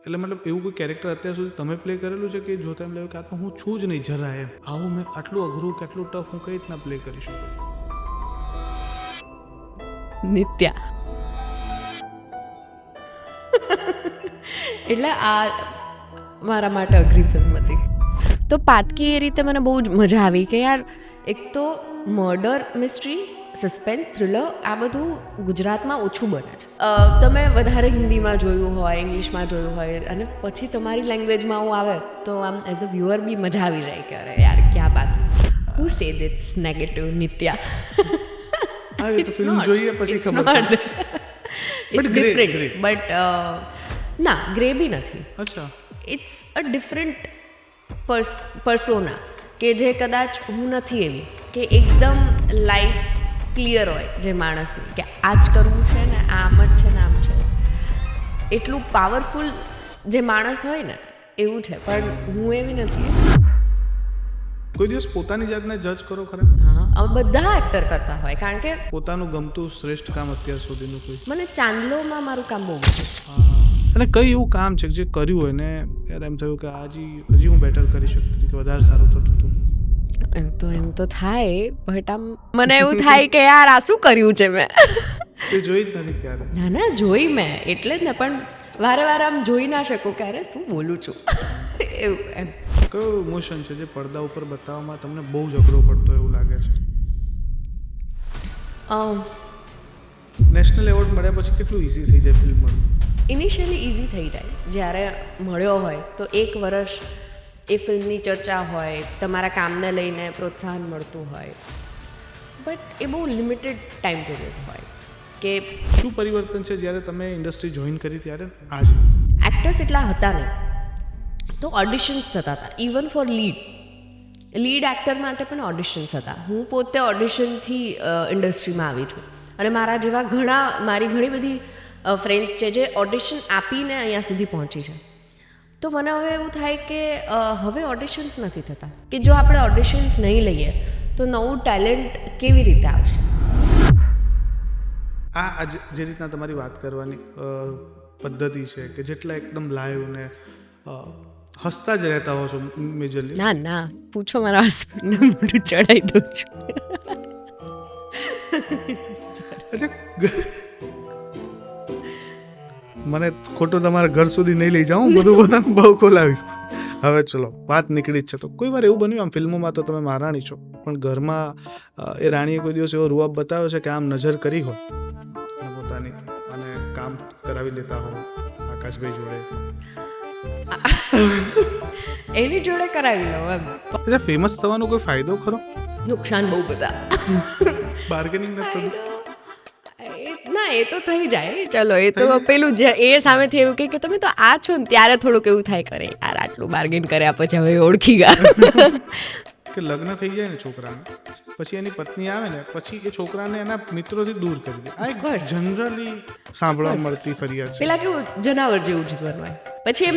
એટલે મતલબ એવું કોઈ કેરેક્ટર અત્યાર સુધી તમે પ્લે કરેલું છે કે જોતા એમ લાગ્યું કે આ તો હું છું જ નહીં જરા એમ, આવું મેં આટલું અઘરું કે આટલું ટફ હું કઈ રીતના પ્લે કરી શકું? નિત્યા. એટલે આ મારા માટે અઘરી ફિલ્મ હતી. તો પાતકી એ રીતે મને બહુ જ મજા આવી કે યાર એક તો મર્ડર મિસ્ટ્રી, સસ્પેન્સ, થ્રિલર આ બધું ગુજરાતમાં ઓછું બને છે. તમે વધારે હિન્દીમાં જોયું હોય, ઇંગ્લિશમાં જોયું હોય અને પછી તમારી લેંગ્વેજમાં આવું આવે તો આમ એઝ અ વ્યુઅર બી મજા આવી જાય કે અરે યાર ક્યાં બાત, હુ સે ધીસ નેગેટિવ નિત્યા. હા, એ તો ફિલ્મ જોઈએ પછી ખબર પડે. ઇટ્સ ડિફરન્ટ બટ ના ગ્રે બી નથી. અચ્છા. ઇટ્સ અ ડિફરન્ટ પર્સોના કે જે કદાચ હું નથી એવી કે એકદમ લાઈફ ક્લિયર હોય જે માણસની કે આ જ કરવું છે ને આમ જ છે ને આમ છે, એટલું પાવરફુલ જે માણસ હોય ને એવું છે, પણ હું એવી નથી. કોઈ દિવસ પોતાની જાતને જજ કરો ખરા? હા, બધા એક્ટર કરતા હોય કારણ કે પોતાનું ગમતું શ્રેષ્ઠ કામ અત્યાર સુધીનું કોઈ? મને ચાંદલોમાં મારું કામ બહુ ગમ્યું. અને કઈ એવું કામ છે જે કર્યું હોય ને યાર એમ થયું કે હજી હું બેટર કરી શકતી હતી કે વધારે સારું થતું હતું? એમ તો થાય બટ આમ મને એવું થાય કે યાર આ શું કર્યું છે મેં. તે જોઈ જ નથી ક્યારે? ના જોઈ મેં એટલે જ ને, પણ વારે વારે આમ જોઈ ના શકું કે અરે શું બોલું છું એવું એમ. કયો ઇમોશન છે જે પડદા ઉપર બતાવવામાં તમને બહુ જ અઘરો પડતો એવું લાગે છે? નેશનલ એવોર્ડ મળ્યા પછી કેટલું ઇઝી થઈ જાય ફિલ્મ મળવું? ઇનિશિયલી ઇઝી થઈ જાય જ્યારે મળ્યો હોય તો એક વર્ષ એ ફિલ્મની ચર્ચા હોય, તમારા કામને લઈને પ્રોત્સાહન મળતું હોય, બટ એ બહુ લિમિટેડ ટાઈમ પીરિયડ હોય. કે શું પરિવર્તન છે જ્યારે તમે ઇન્ડસ્ટ્રી જોઈન કરી ત્યારે આજે? એક્ટર્સ એટલા હતા ને તો ઓડિશન્સ થતા હતા, ઇવન ફોર લીડ એક્ટર માટે પણ ઓડિશન્સ હતા. હું પોતે ઓડિશનથી ઇન્ડસ્ટ્રીમાં આવી છું અને મારા જેવા મારી ઘણી બધી ફ્રેન્ડ્સ છે જે ઓડિશન આપીને અહીંયા સુધી પહોંચી છે. તો મને હવે એવું થાય કે હવે ઓડિશન્સ નથી થતા, કે જો આપણે ઓડિશન્સ નહીં લઈએ તો નવું ટેલેન્ટ કેવી રીતે આવશે? આ જે રીતના તમારી વાત કરવાની પદ્ધતિ છે કે જેટલા એકદમ લાઈવ ને હસતા જ રહેતા હો છો મેજરલી. ના પૂછો મારા હસબન્ડને, મોઢું ચડાવી દઉં છું. મને ખોટું તમારા ઘર સુધી નહીં લઈ જાઉં, બધું બહુ ખોલાવીશ. હવે ચલો વાત નીકળી જ છે તો કોઈ વાર એવું બન્યું આમ ફિલ્મોમાં તો તમે મહારાણી છો પણ ઘરમાં એ રાણીએ કોઈ દિવસ એવો રૂઆબ બતાવ્યો છે કે આમ નજર કરી હોય પોતાની અને કામ કરાવી લેતા હો આકાશભાઈ જોડે? એની જોડે કરાવી લો એમ. અચ્છા, ફેમસ થવાનો કોઈ ફાયદો ખરો? નુકસાન બહુ બધા. બાર્ગેનિંગ નથી? ના એ તો થઈ જાય, ચલો એ તો પેલું જે એ સામેથી એવું કે તમે તો આ છો ને ત્યારે થોડુંક એવું થાય કરે યાર આટલું બાર્ગેન કર્યા પછી હવે ઓળખી ગયા. કે લગ્ન થઈ જાય ને છોકરાને પછી એની પત્ની આવે ને પછી એ છોકરાને એના મિત્રોથી દૂર કરી દે. આ એક જનરલી સાંભળવા મળતી ફરિયાદ છે. પેલા કેવું જનાવર જેવું જીવન હોય, પછી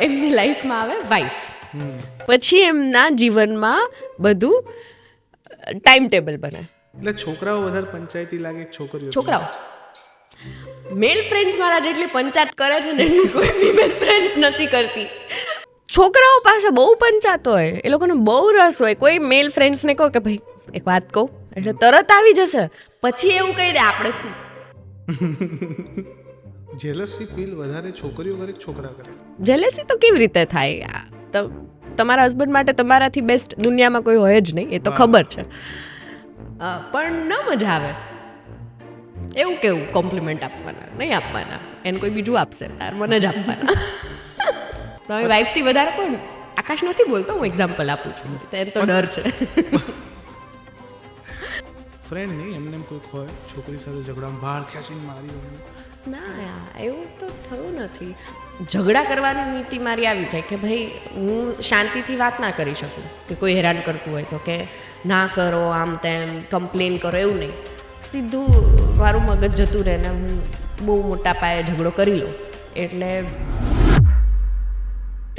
એમની લાઈફમાં આવે વાઈફ, પછી એમના જીવનમાં બધું ટાઈમ ટેબલ બને. એટલે છોકરાઓ વધારે પંચાયતી લાગે છોકરાઓ મેલ ફ્રેન્ડ્સ મારા જેટલી પંચાયત કરે છે ને એટલી કોઈ ફિમેલ ફ્રેન્ડ્સ નથી કરતી. છોકરાઓ પાસે બહુ પંચાયત હોય, એ લોકોને બહુ રસ હોય. કોઈ મેલ ફ્રેન્ડ્સને કહો કે ભાઈ એક વાત કહું એટલે તરત આવી જશે, પછી એવું કહી દે આપણે શું. જેલસી ફીલ વધારે છોકરીઓ કરે કે છોકરા કરે? જેલેસી તો કેવી રીતે થાય? તમારા હસબન્ડ માટે તમારાથી બેસ્ટ દુનિયામાં કોઈ હોય જ નહીં, એ તો ખબર છે. પણ ન મજા આવે એવું કેવું કોમ્પ્લિમેન્ટ આપવાના નહીં આપવાના, એને કોઈ બીજું આપશે, તાર મને જ આપવાના. તમારી વાઈફથી વધારે કોણ? આકાશ નથી બોલતો, હું એક્ઝામ્પલ આપું છું, ત્યારે તો ડર છે. ફ્રેન્ડ નહીં એમને એમ કોઈક હોય છોકરી સાથે ઝઘડામાં બહાર ખેંચીને મારી હોય? ના એવું તો થયું નથી. ઝઘડા કરવાની નીતિ મારી આવી જાય કે ભાઈ હું શાંતિથી વાત ના કરી શકું કે કોઈ હેરાન કરતું હોય તો કે ના કરો આમ તેમ કમ્પ્લેન કરો, એવું નહીં. સીધું મારું મગજ જતું રહે ને હું બહુ મોટા પાયે ઝઘડો કરી લઉં. એટલે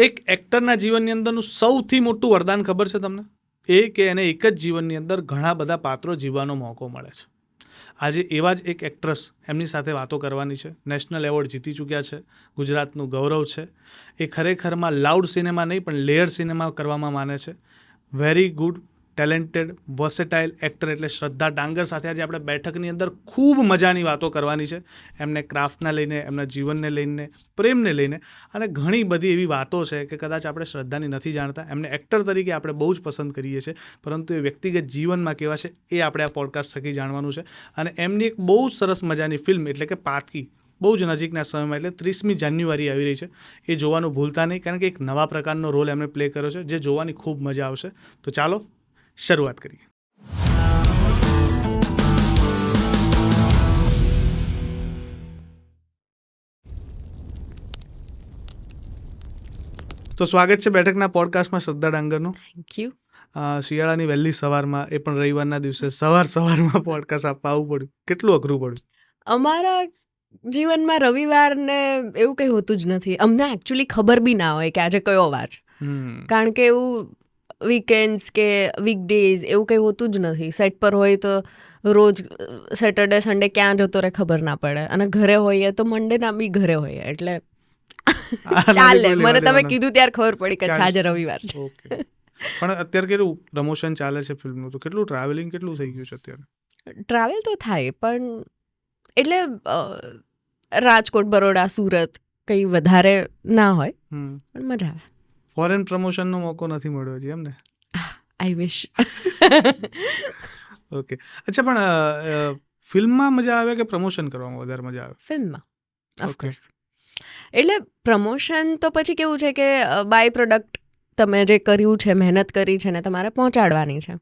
એક એક્ટરના જીવનની અંદરનું સૌથી મોટું વરદાન ખબર છે તમને? એ કે એને એક જ જીવનની અંદર ઘણા બધા પાત્રો જીવવાનો મોકો મળે છે. આજે એવા જ એક એક્ટ્રેસ એમની સાથે વાતો કરવાની છે. નેશનલ એવોર્ડ જીતી ચૂક્યા છે, ગુજરાતનું ગૌરવ છે. એ ખરેખરમાં લાઉડ સિનેમા નહીં પણ લેયર સિનેમા કરવામાં માને છે. Very good, talented, versatile actor એટલે શ્રદ્ધા ડાંગર સાથે આજે આપણે બેઠકની અંદર ખૂબ મજાની વાતો કરવાની છે. એમને ક્રાફ્ટના લઈને, એમના જીવનને લઈને, પ્રેમને લઈને અને ઘણી બધી એવી વાતો છે કે કદાચ આપણે શ્રદ્ધાની નથી જાણતા. એમને એક્ટર તરીકે આપણે બહુ જ પસંદ કરીએ છીએ, પરંતુ એ વ્યક્તિગત જીવનમાં કેવા છે એ આપણે આ પોડકાસ્ટ થકી જાણવાનું છે. અને એમની એક બહુ જ સરસ મજાની ફિલ્મ એટલે કે પાતકી બહુ જ નજીકના સમયમાં એટલે 30મી જાન્યુઆરી આવી રહી છે. એ જોવાનું ભૂલતા નહીં, કારણ કે એક નવા પ્રકારનો રોલ એમણે પ્લે કર્યો છે જે જોવાની ખૂબ મજા આવશે. તો ચાલો શરૂઆત કરીએ. તો સ્વાગત છે બેઠકના પોડકાસ્ટમાં શ્રદ્ધા ડાંગરનું. Thank you. શિયાળાની વહેલી સવારમાં, એ પણ રવિવારના દિવસે સવારમાં પોડકાસ્ટ આપવા આવવું પડ્યું. કેટલું અઘરું પડ્યું? અમારા જીવનમાં રવિવારને એવું કંઈ હોતું જ નથી. અમને એકચ્યુઅલી ખબર બી ના હોય કે આજે કયો વાર છે. કારણ કે એવું વીકેન્ડ્સ કે વીકડેઝ એવું કંઈ હોતું જ નથી. સેટ પર હોય તો રોજ સેટરડે સન્ડે ક્યાં જતો રહે ખબર ના પડે, અને ઘરે હોઈએ તો મંડેના બી ઘરે હોઈએ, એટલે ચાલે. મને તમે કીધું ત્યારે ખબર પડી કે આજે રવિવાર છે. ઓકે. પણ અત્યારે કેટલું પ્રમોશન ચાલે છે ફિલ્મનું, તો કેટલું ટ્રાવેલિંગ કેટલું થઈ ગયું છે અત્યારે? ટ્રાવેલ તો થાય, પણ એટલે રાજકોટ, બરોડા, સુરત કંઈ વધારે ના હોય, પણ મજા આવે. ફોરેન પ્રમોશનનો મોકો નથી મળ્યો હજી, એમ ને? આઈ વિશ. ઓકે. અચ્છા, પણ ફિલ્મમાં મજા આવે કે પ્રમોશન કરવામાં વધારે મજા આવે? ફિલ્મમાં, ઓફકોર્સ. એટલે પ્રમોશન તો પછી કેવું છે કે બાય પ્રોડક્ટ તમે જે કર્યું છે, મહેનત કરી છે ને તમારે પહોંચાડવાની છે,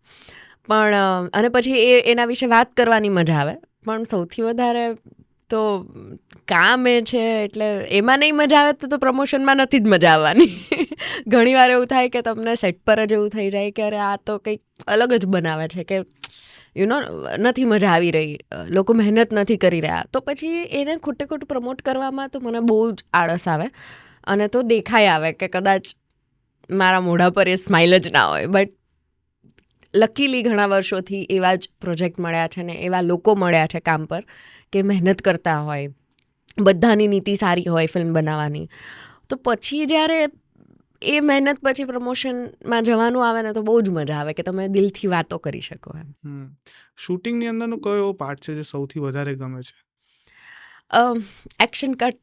પણ અને પછી એના વિશે વાત કરવાની મજા આવે. પણ સૌથી વધારે તો કામ એ છે, એટલે એમાં નહીં મજા આવે તો પ્રમોશનમાં નથી જ મજા આવવાની. ઘણીવાર એવું થાય કે તમને સેટ પર જ એવું થઈ જાય કે અરે આ તો કંઈક અલગ જ બનાવે છે, કે નથી મજા આવી રહી, લોકો મહેનત નથી કરી રહ્યા, તો પછી એને ખોટું પ્રમોટ કરવામાં તો મને બહુ જ આળસ આવે. અને તો દેખાય આવે કે કદાચ મારા મોઢા પર એ સ્માઇલ જ ના હોય. બટ લકીલી ઘણા વર્ષોથી એવા જ પ્રોજેક્ટ મળ્યા છે ને એવા લોકો મળ્યા છે કામ પર કે મહેનત કરતા હોય, બધાની નીતિ સારી હોય ફિલ્મ બનાવવાની. તો પછી જ્યારે એ મહેનત પછી પ્રમોશનમાં જવાનું આવે ને તો બહુ જ મજા આવે કે તમે દિલથી વાતો કરી શકો એમ. શૂટિંગની અંદરનો કયો એવો પાર્ટ છે જે સૌથી વધારે ગમે છે? એક્શન કટ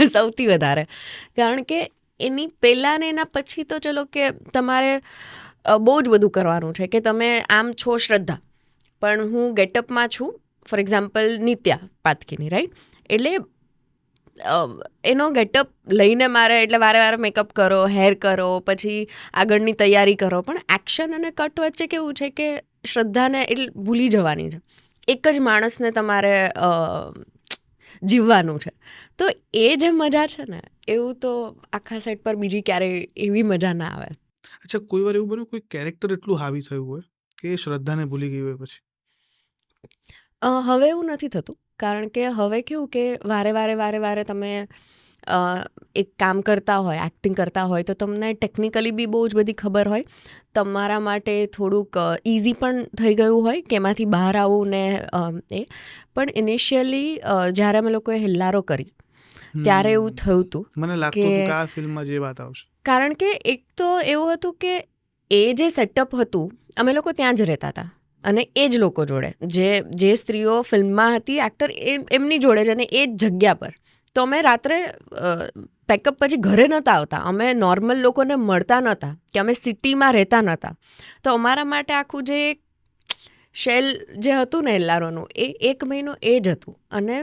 સૌથી વધારે, કારણ કે એની પહેલાં ને એના પછી તો ચલો કે તમારે બહુ જ બધું કરવાનું છે, કે તમે આમ છો શ્રદ્ધા, પણ હું ગેટઅપમાં છું, ફોર એક્ઝામ્પલ નિત્યા પાતકીની, રાઈટ? એટલે એનો ગેટઅપ લઈને મારે, એટલે વારે મેકઅપ કરો, હેર કરો, પછી આગળની તૈયારી કરો. પણ એક્શન અને કટ વચ્ચે કેવું છે કે શ્રદ્ધાને એટલે ભૂલી જવાની છે, એક જ માણસને તમારે જીવવાનું છે. તો એ જે મજા છે ને, એવું તો આખા સેટ પર બીજી ક્યારેય એવી મજા ના આવે. અચ્છા, કોઈ વાર એવું બન્યું કોઈ કેરેક્ટર એટલું હાવી થયું હોય કે એ શ્રદ્ધાને ભૂલી ગઈ હોય પછી? હવે એવું નથી થતું, કારણ કે હવે કેવું કે વારે તમે એક કામ કરતા હોય, એક્ટિંગ કરતા હોય, તો તમને ટેકનિકલી બી બહુ જ બધી ખબર હોય. તમારા માટે થોડુંક ઇઝી પણ થઈ ગયું હોય કે એમાંથી બહાર આવું ને એ. પણ ઇનિશિયલી જ્યારે અમે લોકોએ હેલ્લારો કરી ત્યારે એવું થયું હતું. મને લાગતું હતું કે આ ફિલ્મમાં જે વાત આવશે, કારણ કે એક તો એવું હતું કે એ જે સેટઅપ હતું, અમે લોકો ત્યાં જ રહેતા હતા અને એ જ લોકો જોડે, જે સ્ત્રીઓ ફિલ્મમાં હતી, એક્ટર એમની જોડે જ, અને એ જ જગ્યા પર. તો અમે રાત્રે પેકઅપ પછી ઘરે નહોતા આવતા, અમે નોર્મલ લોકોને મળતા નહોતા, કે અમે સિટીમાં રહેતા નહોતા. તો અમારા માટે આખું જે શેલ જે હતું ને હેલ્લારોનું, એ 1 મહિનો એ જ હતું. અને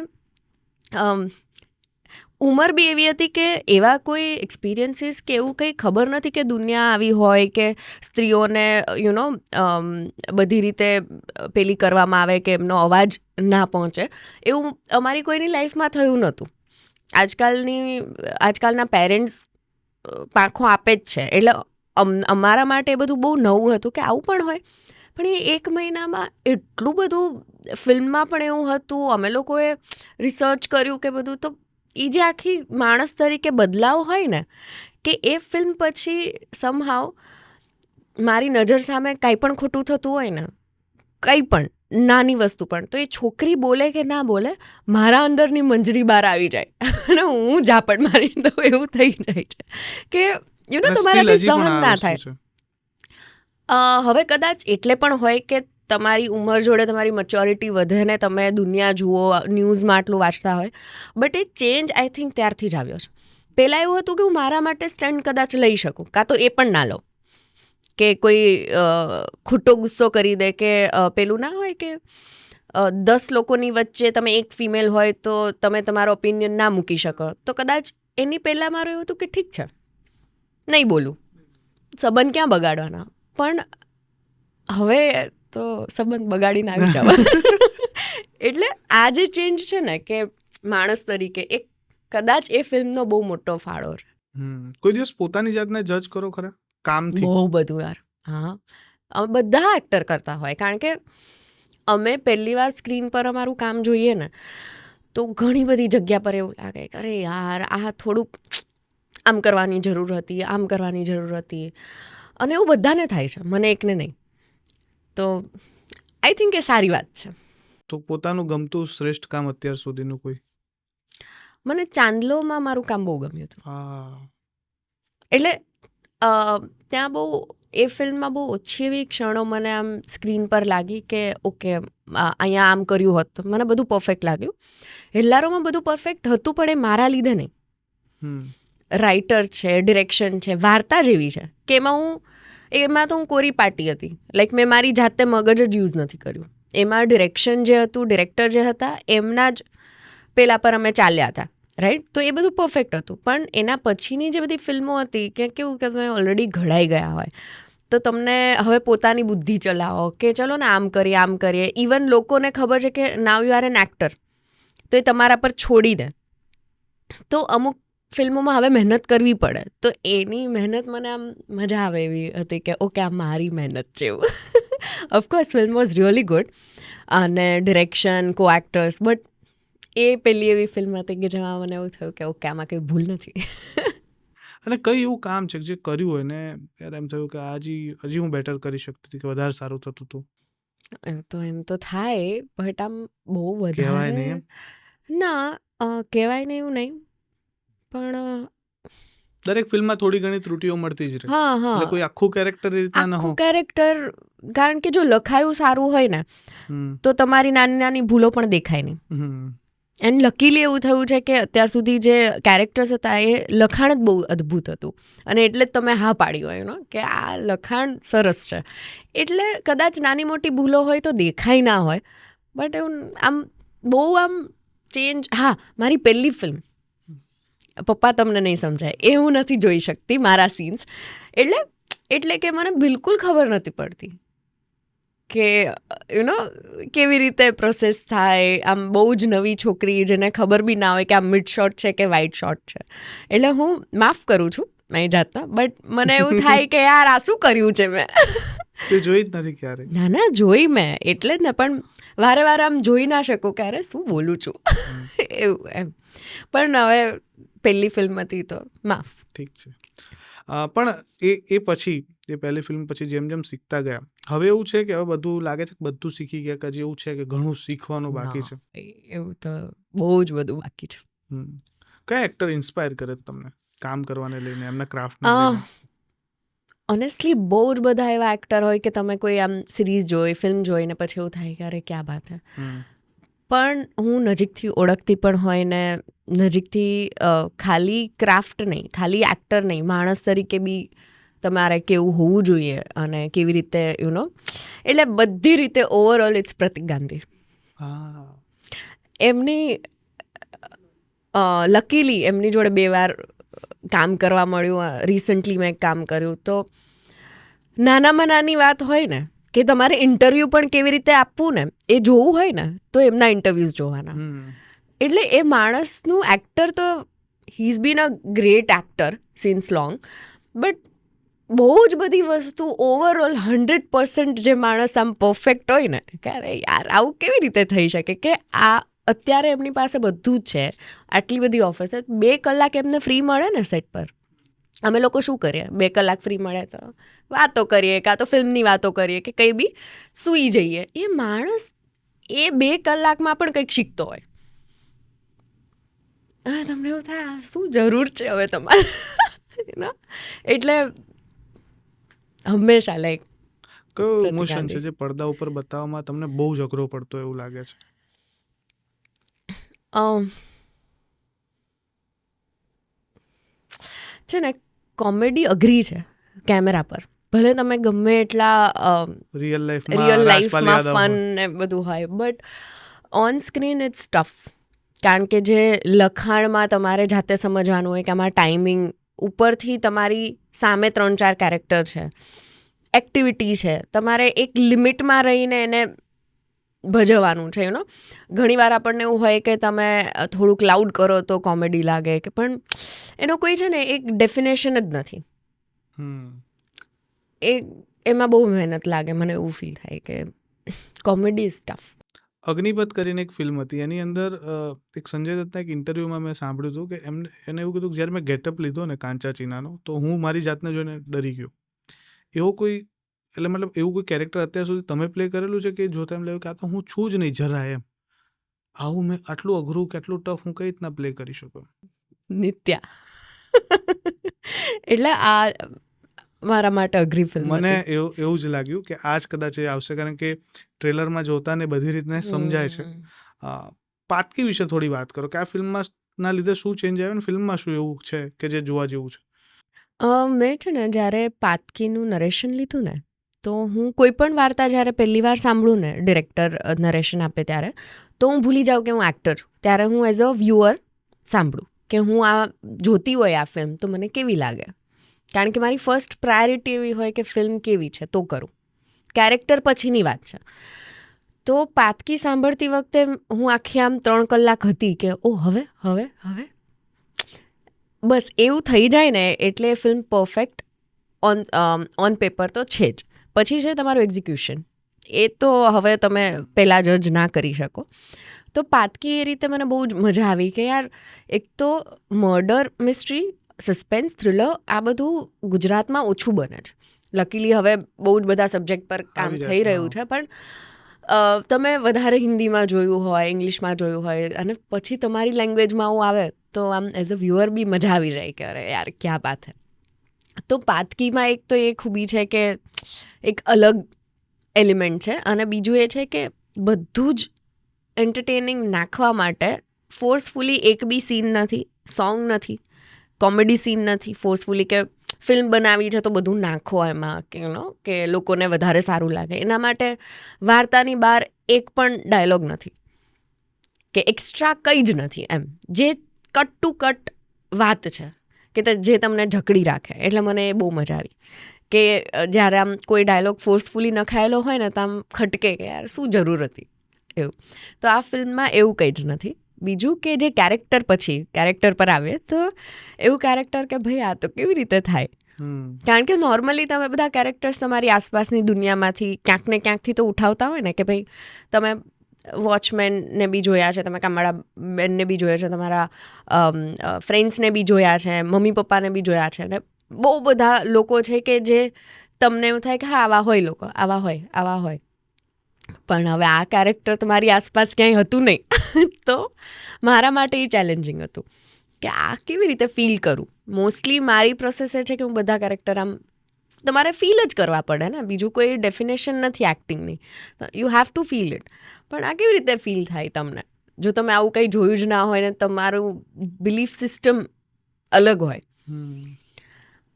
ઉંમર બી એવી હતી કે એવા કોઈ એક્સપિરિયન્સીસ કે એવું કંઈ ખબર નથી કે દુનિયા આવી હોય કે સ્ત્રીઓને બધી રીતે પેલી કરવામાં આવે કે એમનો અવાજ ના પહોંચે. એવું અમારી કોઈની લાઈફમાં થયું નહોતું. આજકાલના પેરેન્ટ્સ પાંખો આપે જ છે, એટલે અમારા માટે એ બધું બહુ નવું હતું કે આવું પણ હોય. પણ એ 1 મહિનામાં એટલું બધું ફિલ્મમાં પણ એવું હતું, અમે લોકોએ રિસર્ચ કર્યું કે બધું. તો એ જે આખી માણસ તરીકે બદલાવ હોય ને, કે એ ફિલ્મ પછી સમહાવ મારી નજર સામે કાંઈ પણ ખોટું થતું હોય ને, કંઈ પણ નાની વસ્તુ પણ તો એ છોકરી બોલે કે ના બોલે મારા અંદરની મંજરી બહાર આવી જાય અને હું ઝાપટ મારી દઉં એવું થઈ જાય છે કે યુ નો તમારાથી સહન ના થાય. હવે કદાચ એટલે પણ હોય કે તમારી ઉંમર જોડે તમારી મેચ્યોરિટી વધે ને તમે દુનિયા જુઓ, ન્યૂઝમાં આટલું વાંચતા હોય, but A change I think ત્યારથી જ આવ્યો છે. પહેલાં એવું હતું કે હું મારા માટે સ્ટેન્ડ કદાચ લઈ શકું, કાં તો એ પણ ના લઉં કે કોઈ ખોટો ગુસ્સો કરી દે કે પેલું ના હોય કે 10 લોકોની વચ્ચે તમે એક ફિમેલ હોય તો તમે તમારો ઓપિનિયન ના મૂકી શકો. તો કદાચ એની પહેલાં મારું એવું હતું કે ઠીક છે નહીં બોલું, સંબંધ ક્યાં બગાડવાના. પણ હવે તો સંબંધ બગાડીને આવી જવા. એટલે આ જે ચેન્જ છે ને કે માણસ તરીકે એક કદાચ એ ફિલ્મનો બહુ મોટો ફાળો છે. કોઈ દિવસ પોતાની જાતને જજ કરો ખરા કામથી? બહુ બધું યાર. હા, બધા એક્ટર કરતા હોય, કારણ કે અમે પહેલી વાર સ્ક્રીન પર અમારું કામ જોઈએ ને તો ઘણી બધી જગ્યા પર એવું લાગે કે અરે યાર આ થોડુંક આમ કરવાની જરૂર હતી, આમ કરવાની જરૂર હતી, અને એવું બધાને થાય છે, મને એકને નહીં. તો આઈ થિંક એ સારી વાત છે. તો પોતાનું ગમતું શ્રેષ્ઠ કામ અત્યાર સુધીનું કોઈ? મને ચાંદલોમાં મારું કામ બહુ ગમ્યું હતું. એટલે ત્યાં બહુ એ ફિલ્મમાં બહુ ઓછી એવી ક્ષણો મને આમ સ્ક્રીન પર લાગી કે ઓકે અહીંયા આમ કર્યું હોત તો મને બધું પરફેક્ટ લાગ્યું. હેલ્લારોમાં બધું પરફેક્ટ હતું પણ એ મારા લીધે નહીં. રાઇટર છે, ડિરેક્શન છે, વાર્તા જેવી છે કે એમાં તો હું કોરી પાટી હતી. લાઈક મેં મારી જાતે મગજ જ યુઝ નથી કર્યું. એમાં ડિરેક્શન જે હતું, ડિરેક્ટર જે હતા એમના જ પેલા પર અમે ચાલ્યા હતા, રાઈટ. તો એ બધું પરફેક્ટ હતું. પણ એના પછીની જે બધી ફિલ્મો હતી કે કેવું કે તમે ઓલરેડી ઘડાઈ ગયા હોય તો તમને હવે પોતાની બુદ્ધિ ચલાવો કે ચલો ને આમ કરીએ. ઇવન લોકોને ખબર છે કે નાવ યુ આર એન એક્ટર, તો એ તમારા પર છોડી દે. તો અમુક ફિલ્મોમાં હવે મહેનત કરવી પડે, તો એની મહેનત મને આમ મજા આવે એવી હતી કે ઓકે આ મારી મહેનત છે એવું. Of course film was really good અને ડિરેક્શન, કો એક્ટર્સ, બટ એ પહેલી એવી ફિલ્મ હતી કે જેમાં મને એવું થયું કે ઓકે આમાં કંઈ ભૂલ નથી. અને કઈ એવું કામ છે જે કર્યું હોય ને યાર એમ થયું કે હજી હું બેટર કરી શકતી હતી, કે વધારે સારું થતું હતું? તો એમ તો થાય, બટ આમ બહુ કહેવાય વધારે નહીં એમ? ના, કહેવાય નહીં એવું નહીં, પણ દરેક ફિલ્મમાં થોડી ઘણી ત્રુટીઓ મળતી જ રહે. હા, એટલે કોઈ આખું કેરેક્ટર એ રીતના ન આખું હોય. કેરેક્ટર, કારણ કે જો લખાયું સારું હોય ને તો તમારી નાની નાની ભૂલો પણ દેખાય નહીં. એન્ડ લકીલી એવું થયું છે કે અત્યાર સુધી જે કેરેક્ટર્સ હતા એ લખાણ જ બહુ અદ્ભુત હતું, અને એટલે જ તમે હા પાડી હોય ને કે આ લખાણ સરસ છે. એટલે કદાચ નાની મોટી ભૂલો હોય તો દેખાય ના હોય, બટ એવું આમ બહુ આમ ચેન્જ. હા, મારી પહેલી ફિલ્મ પપ્પા તમને નહીં સમજાય એ હું નથી જોઈ શકતી મારા સીન્સ, એટલે કે મને બિલકુલ ખબર નથી પડતી કે યુ નો કેવી રીતે પ્રોસેસ થાય. આમ બહુ જ નવી છોકરી જેને ખબર બી ના હોય કે આ મિડ શોટ છે કે વાઇડ શોટ છે. એટલે હું માફ કરું છું મારી જાતના, બટ મને એવું થાય કે યાર આ શું કર્યું છે મેં. તે જોઈ જ નથી ક્યારે? ના જોઈ મેં, એટલે જ ને, પણ વારે વારે આમ જોઈ ના શકું કે અરે શું બોલું છું એવું એમ. પણ હવે પહેલી ફિલ્મ હતી તો માફ. ઠીક છે. પણ એ પછી એ પહેલી ફિલ્મ પછી જેમ જેમ શીખતા ગયા, હવે એવું છે કે હવે બધું લાગે છે કે બધું શીખી ગયા, કે હજી એવું છે કે ઘણું શીખવાનું બાકી છે? એવું તો બહુ જ બધું બાકી છે. કયા એક્ટર ઇન્સ્પાયર કરે તમને કામ કરવાને લઈને, એમના ક્રાફ્ટને લઈને? ઓનેસ્ટલી બહુ જ બધા એવા એક્ટર હોય કે તમે કોઈ આમ સિરીઝ જોઈ, ફિલ્મ જોઈને પછી એવું થાય કે અરે ક્યાં બાત હે. પણ હું નજીકથી ઓળખતી પણ હોય ને નજીકથી ખાલી ક્રાફ્ટ નહીં, ખાલી એક્ટર નહીં, માણસ તરીકે બી તમારે કેવું હોવું જોઈએ અને કેવી રીતે યુ નો, એટલે બધી રીતે ઓવરઓલ ઇટ્સ પ્રતિક ગાંધી. એમની લકીલી એમની જોડે 2 વાર કામ કરવા મળ્યું. રિસન્ટલી મેં કામ કર્યું તો નાનામાં નાની વાત હોય ને કે તમારે ઇન્ટરવ્યૂ પણ કેવી રીતે આપવું ને એ જોવું હોય ને તો એમના ઇન્ટરવ્યૂઝ જોવાના. એટલે એ માણસનું એક્ટર તો he is bin a great actor since long, but બહુ જ બધી વસ્તુ ઓવરઓલ 100% જે માણસ આમ પરફેક્ટ હોય ને કે અરે યાર આવું કેવી રીતે થઈ શકે કે આ અત્યારે એમની પાસે બધું જ છે, આટલી બધી ઓફર્સ છે, 2 કલાક એમને ફ્રી મળે ને સેટ પર, અમે લોકો શું કરીએ 2 કલાક ફ્રી મળે તો વાતો કરીએ, કાં તો ફિલ્મની વાતો કરીએ કે કંઈ બી સૂઈ જઈએ. એ માણસ એ 2 કલાકમાં પણ કંઈક શીખતો હોય. તમને એવું થાય શું જરૂર છે હવે તમારે એટલે હંમેશા લાઈક કયો ઇમોશન છે જે પડદા ઉપર બતાવવામાં તમને બહુ જ અઘરો પડતો એવું લાગે છે? છે ને કોમેડી અઘરી છે કેમેરા પર, ભલે તમે ગમે એટલા રિયલ રિયલ લાઈફમાં લાઈફમાં ફન ને બધું હોય, but on screen it's tough. કારણ કે જે લખાણમાં તમારે જાતે સમજવાનું હોય કે આમાં ટાઈમિંગ ઉપરથી તમારી સામે 3-4 કેરેક્ટર છે, એક્ટિવિટી છે, તમારે એક લિમિટમાં રહીને એને ભજવવાનું છે. ઘણીવાર આપણને એવું હોય કે તમે થોડુંક લાઉડ કરો તો કોમેડી લાગે, કે પણ એનો કોઈ છે ને એક ડેફિનેશન જ નથી. એમાં બહુ મહેનત લાગે, મને એવું ફીલ થાય કે કોમેડી ઇઝ ટફ. અગ્નિપથ કરીને એક ફિલ્મ હતી, એની અંદર એક સંજય દત્તના એક ઇન્ટરવ્યૂમાં મેં સાંભળ્યું હતું કે એને એવું કીધું કે જ્યારે મેં ગેટઅપ લીધો ને કાંચા ચીનાનો, તો હું મારી જાતને જોઈને ડરી ગયો. એવો કોઈ મતલબ એવું કોઈ કેરેક્ટર અત્યાર સુધી તમે પ્લે કરેલું છે કે જોતા એમ લાગ્યું કે આ તો હું છું જ નહીં જરા એમ? આવું મેં આટલું અઘરું કે આટલું ટફ હું કઈ રીતના પ્લે કરી શકું? નિત્યા. એટલે આ મારા માટે અઘરી ફિલ્મ મને એવું જ લાગ્યું કે આ જ કદાચ એ આવશે, કારણ કે ટ્રેલરમાં જોતા ને બધી રીતના સમજાય છે. પાતકી વિશે થોડી વાત કરો કે આ ફિલ્મમાં ના લીધે શું ચેન્જ આવ્યો ને ફિલ્મમાં શું એવું છે કે જે જોવા જેવું છે? મેં છે ને જ્યારે પાતકીનું નરેશન લીધું ને, તો હું કોઈ પણ વાર્તા જ્યારે પહેલી વાર સાંભળું ને ડિરેક્ટર નરેશન આપે ત્યારે, તો હું ભૂલી જાઉં કે હું એક્ટર છું. ત્યારે હું એઝ અ વ્યુઅર સાંભળું કે હું આ જોતી હોય આ ફિલ્મ તો મને કેવી લાગે. કારણ કે મારી ફર્સ્ટ પ્રાયોરિટી એવી હોય કે ફિલ્મ કેવી છે તો કરું, કેરેક્ટર પછીની વાત છે. તો પાતકી સાંભળતી વખતે હું આખી આમ 3 કલાક હતી કે હવે બસ એવું થઈ જાય ને એટલે ફિલ્મ પરફેક્ટ ઓન પેપર તો છે જ. પછી છે તમારું એક્ઝિક્યુશન, એ તો હવે તમે પહેલાં જજ ના કરી શકો. તો પાતકી એ રીતે મને બહુ જ મજા આવી કે યાર, એક તો મર્ડર મિસ્ટ્રી, સસ્પેન્સ, થ્રિલર, આ બધું ગુજરાતમાં ઓછું બને છે. લકીલી હવે બહુ જ બધા સબ્જેક્ટ પર કામ થઈ રહ્યું છે, પણ તમે વધારે હિન્દીમાં જોયું હોય, ઇંગ્લિશમાં જોયું હોય, અને પછી તમારી લેંગ્વેજમાં આવું આવે તો આમ એઝ અ વ્યુઅર બી મજા આવી જાય કે અરે યાર ક્યાં બાત હે. તો પાતકીમાં એક તો એ ખૂબી છે કે એક અલગ એલિમેન્ટ છે, અને બીજું એ છે કે બધું જ એન્ટરટેનિંગ નાખવા માટે ફોર્સફુલી એક બી સીન નથી, સોંગ નથી, કોમેડી સીન નથી ફોર્સફુલી કે ફિલ્મ બનાવી છે તો બધું નાખો એમાં કે લોકોને વધારે સારું લાગે. એના માટે વાર્તાની બહાર એક પણ ડાયલોગ નથી કે એક્સ્ટ્રા કંઈ જ નથી. એમ જે કટ ટુ કટ વાત છે કે જે તમને જકડી રાખે. એટલે મને એ બહુ મજા આવી કે જ્યારે આમ કોઈ ડાયલોગ ફોર્સફુલી નખાયેલો હોય ને તો આમ ખટકે કે યાર શું જરૂર હતી એવું. તો આ ફિલ્મમાં એવું કંઈ જ નથી. બીજું કે જે કેરેક્ટર પર આવે તો એવું કેરેક્ટર કે ભાઈ આ તો કેવી રીતે થાય. કારણ કે નોર્મલી તમે બધા કેરેક્ટર્સ તમારી આસપાસની દુનિયામાંથી ક્યાંક ને ક્યાંકથી તો ઉઠાવતા હોય ને કે ભાઈ તમે વોચમેનને બી જોયા છે, તમે કામવાળા બેનને બી જોયા છે, તમારા ફ્રેન્ડ્સને બી જોયા છે, મમ્મી પપ્પાને બી જોયા છે, અને બહુ બધા લોકો છે કે જે તમને એવું થાય કે હા આવા હોય લોકો, આવા હોય. પણ હવે આ કેરેક્ટર તમારી આસપાસ ક્યાંય હતું નહીં. તો મારા માટે એ ચેલેન્જિંગ હતું કે આ કેવી રીતે ફીલ કરું. મોસ્ટલી મારી પ્રોસેસ એ છે કે હું બધા કેરેક્ટર આમ તમારે ફીલ જ કરવા પડે ને, બીજું કોઈ ડેફિનેશન નથી એક્ટિંગની, you have to feel it. પણ આ કેવી રીતે ફીલ થાય તમને જો તમે આવું કંઈ જોયું જ ના હોય ને તમારું બિલીફ સિસ્ટમ અલગ હોય.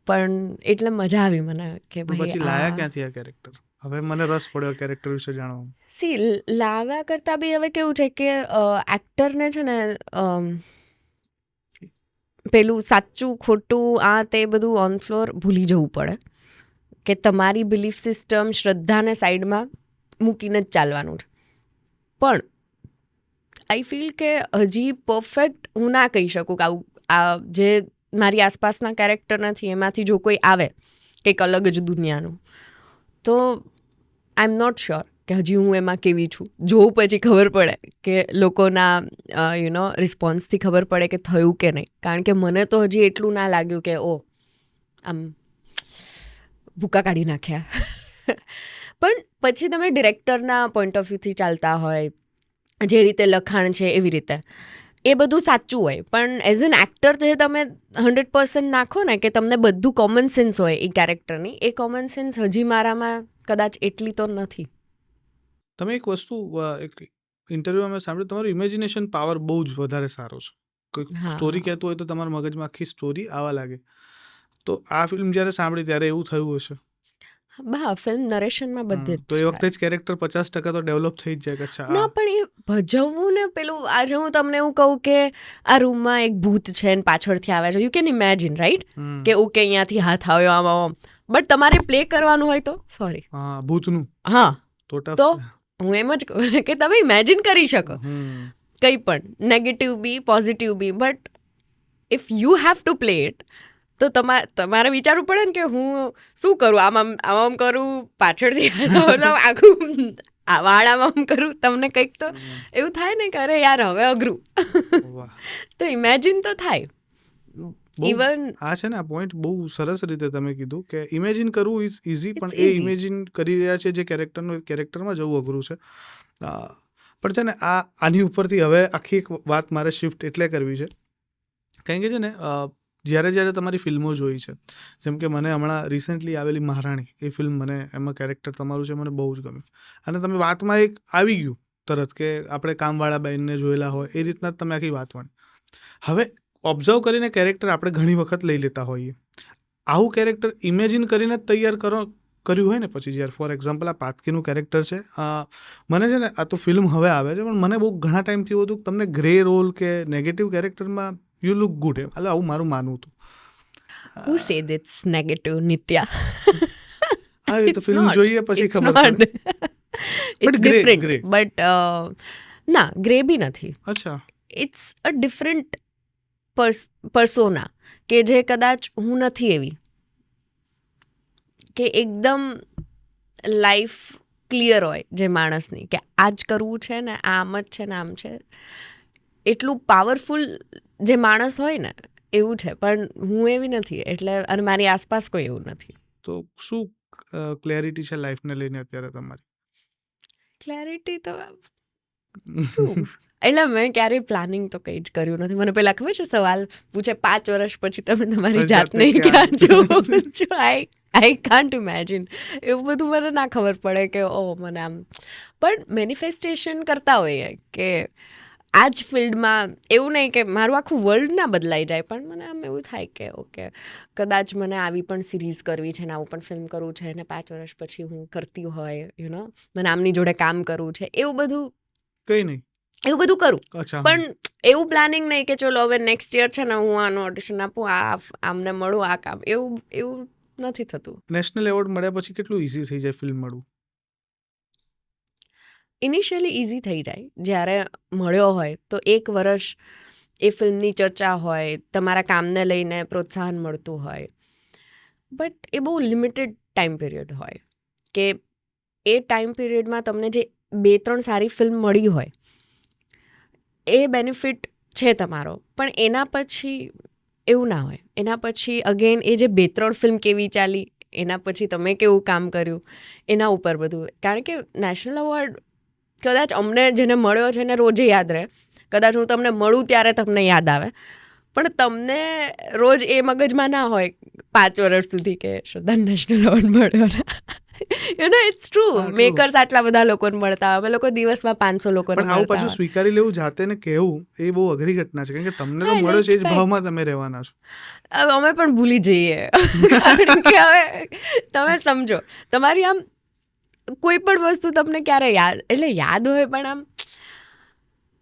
પણ એટલે મજા આવી મને કે પછી લાયા ક્યાંથી આ કેરેક્ટર? હવે મને રસ પડ્યો કેરેક્ટર વિશે જાણવામાં. સી લાવ્યા કરતાં બી હવે કેવું છે કે એક્ટરને છે ને પેલું સાચું ખોટું આ તે બધું ઓન ફ્લોર ભૂલી જવું પડે કે તમારી બિલીફ સિસ્ટમ, શ્રદ્ધાને સાઈડમાં મૂકીને જ ચાલવાનું છે. પણ આઈ ફીલ કે હજી પરફેક્ટ હું ના કહી શકું કે આ જે મારી આસપાસના કેરેક્ટર નથી એમાંથી જો કોઈ આવે કંઈક અલગ જ દુનિયાનું, તો આઈ એમ નોટ શ્યોર કે હજી હું એમાં કેવી છું. જોવું પછી ખબર પડે કે લોકોના રિસ્પોન્સથી ખબર પડે કે થયું કે નહીં. કારણ કે મને તો હજી એટલું ના લાગ્યું કે આમ ભૂકા કાઢી નાખ્યા. પણ પછી તમે ડિરેક્ટરના પોઈન્ટ ઓફ વ્યૂથી ચાલતા હોય જે રીતે લખાણ છે એવી રીતે એ બધું સાચું હોય, પણ એઝ એન એક્ટર જે તમે 100% નાખો ને કે તમને બધું કોમન સેન્સ હોય એ કેરેક્ટરની, એ કોમન સેન્સ હજી મારામાં કદાચ એટલી તો નથી. તમે એક વસ્તુ એક ઇન્ટરવ્યુમાં મેં સાંભળ્યું, તમારું ઇમેજિનેશન પાવર બહુ જ વધારે સારો છે. કોઈ હા. સ્ટોરી કહેતું હોય તો તમારા મગજમાં આખી સ્ટોરી આવવા લાગે. તો આ ફિલ્મ જ્યારે સાંભળી ત્યારે એવું થયું હશે. હા, ફિલ્મ નરેશનમાં બધે તો એ જ વખતે જ કેરેક્ટર 50% તો ડેવલપ થઈ જ જાય કે અચ્છા ના, પણ એ ભજવવું ને પેલું, આજે હું તમને એવું કહું કે આ રૂમમાં એક ભૂત છે ને પાછળથી આવે છે, યુ કેન ઇમેજિન રાઈટ કે ઓકે અહીંયાથી હાથ આવ્યો આમ આમ, બટ તમારે પ્લે કરવાનું હોય તો સોરી, હા ભૂતનું હા તો તો ટફ છે. હું એમ જ કહું કે તમે ઇમેજિન કરી શકો હમ કંઈ પણ, negative be positive be, but if you have to play it તો તમારે વિચારવું પડે ને કે હું શું કરું, આમ આમ આમ આમ કરું, પાછળથી આખું વાળ આમ આમ કરું, તમને કંઈક તો એવું થાય ને કે અરે યાર હવે અઘરું. વાહ, તો ઇમેજિન તો થાય. બહુ ઇવન આ છે ને આ પોઈન્ટ બહુ સરસ રીતે તમે કીધું કે ઇમેજિન કરવું ઇઝ ઇઝી, It's પણ એ easy. ઇમેજિન કરી રહ્યા છે જે કેરેક્ટરમાં જવું અઘરું છે. પણ છે ને આની ઉપરથી હવે આખી એક વાત મારે શિફ્ટ એટલે કરવી છે, કારણ કે છે ને જ્યારે તમારી ફિલ્મો જોઈ છે, જેમ કે મને હમણાં રિસેન્ટલી આવેલી મહારાણી, એ ફિલ્મ મને એમાં કેરેક્ટર તમારું છે મને બહુ જ ગમ્યું, અને તમે વાતમાં એક આવી ગયું તરત કે આપણે કામવાળા બહેનને જોયેલા હોય એ રીતના જ તમે આખી વાત વાણી. હવે ઓબ્ઝર્વ કરીને કેરેક્ટર આપણે ઘણી વખત લઈ લેતા હોઈએ, આવું કેરેક્ટર ઇમેજિન કરીને જ તૈયાર કર્યું હોય ને પછી જ્યારે ફોર એક્ઝામ્પલ આ પાતકીનું કેરેક્ટર છે, મને છે ને આ તો ફિલ્મ હવે આવે છે પણ મને બહુ ઘણા ટાઈમથી એવું હતું કે તમને ગ્રે રોલ કે નેગેટિવ કેરેક્ટરમાં યુ લુક ગુડ, એમ એટલે આવું મારું માનવું હતું. who said it's negative, Nitya? હા એ તો It's ફિલ્મ not. જોઈએ પછી It's ખબર not. પડે. It's But grey, different. grey. But ના, ગ્રે બી નથી. અચ્છા, ઇટ્સ અ ડિફરન્ટ પર્સોના કે જે કદાચ હું નથી એવી, કે એકદમ લાઈફ ક્લિયર હોય જે માણસની કે આ જ કરવું છે ને આમ જ છે ને આમ છે, એટલું પાવરફુલ જે માણસ હોય ને એવું છે, પણ હું એવી નથી, એટલે અને મારી આસપાસ કોઈ એવું નથી. તો શું ક્લેરિટી છે લાઈફને લઈને અત્યારે તમારી? ક્લેરિટી તો શું, એટલે મેં ક્યારેય પ્લાનિંગ તો કંઈ જ કર્યું નથી. મને પેલા ખબર છે સવાલ પૂછે 5 વર્ષ પછી તમે તમારી જાતને ક્યાં જોવો છો, આઈ કાન્ટ ઇમેજિન, એવું બધું મને ના ખબર પડે કે ઓ મને આમ, પણ મેનિફેસ્ટેશન કરતા હોઈએ કે આ જ ફિલ્ડમાં, એવું નહીં કે મારું આખું વર્લ્ડ ના બદલાઈ જાય, પણ મને આમ એવું થાય કે ઓકે કદાચ મને આવી પણ સિરીઝ કરવી છે ને આવું પણ ફિલ્મ કરવું છે ને 5 વર્ષ પછી હું કરતી હોય મને આમની જોડે કામ કરવું છે, એવું બધું કંઈ નહીં. એવું બધું કરું, અચ્છા, પણ એવું પ્લાનિંગ નહીં કે ચલો હવે નેક્સ્ટ યર છે ને હું આનું ઓડિશન આપું, આમને મળું, આ કામ, એવું નથી થતું. નેશનલ એવોર્ડ મળ્યા પછી કેટલું ઇઝી થઈ જાય ફિલ્મ મળવું? ઇનિશિયલી ઇઝી થઈ જાય, જ્યારે મળ્યો હોય તો 1 વર્ષ એ ફિલ્મની ચર્ચા હોય, તમારા કામને લઈને પ્રોત્સાહન મળતું હોય, બટ એ બહુ લિમિટેડ ટાઈમ પીરિયડ હોય કે એ ટાઈમ પીરિયડમાં તમને જે 2-3 સારી ફિલ્મ મળી હોય એ બેનિફિટ છે તમારો, પણ એના પછી એવું ના હોય. એના પછી અગેન એ જે 2-3 ફિલ્મ કેવી ચાલી, એના પછી તમે કેવું કામ કર્યું, એના ઉપર બધું, કારણ કે નેશનલ એવોર્ડ કદાચ અમને જેને મળ્યો છે એને રોજે યાદ રહે, કદાચ હું તમને મળું ત્યારે તમને યાદ આવે, પણ તમને રોજ એ મગજમાં ના હોય 5 વર્ષ સુધી કે શ્રદ્ધા નેશનલ એવોર્ડ મળ્યો ને. ઇટ્સ ટ્રુ, મેકર્સ આટલા બધા લોકોને મળતા હોય, અમે લોકો દિવસમાં 500 લોકોને પણ આવું મળતા પાછું હોય. સ્વીકારી લેવું જાતે ને કહેવું એ બહુ અઘરી ઘટના છે, કારણ કે તમને તો હા, મળ્યો છે એ it's જ fine. ભાવમાં તમે રહેવાના છો. હવે અમે પણ ભૂલી જઈએ, કારણ કે હવે તમે સમજો, તમારી આમ કોઈ પણ વસ્તુ તમને ક્યારે યાદ હોય, પણ આમ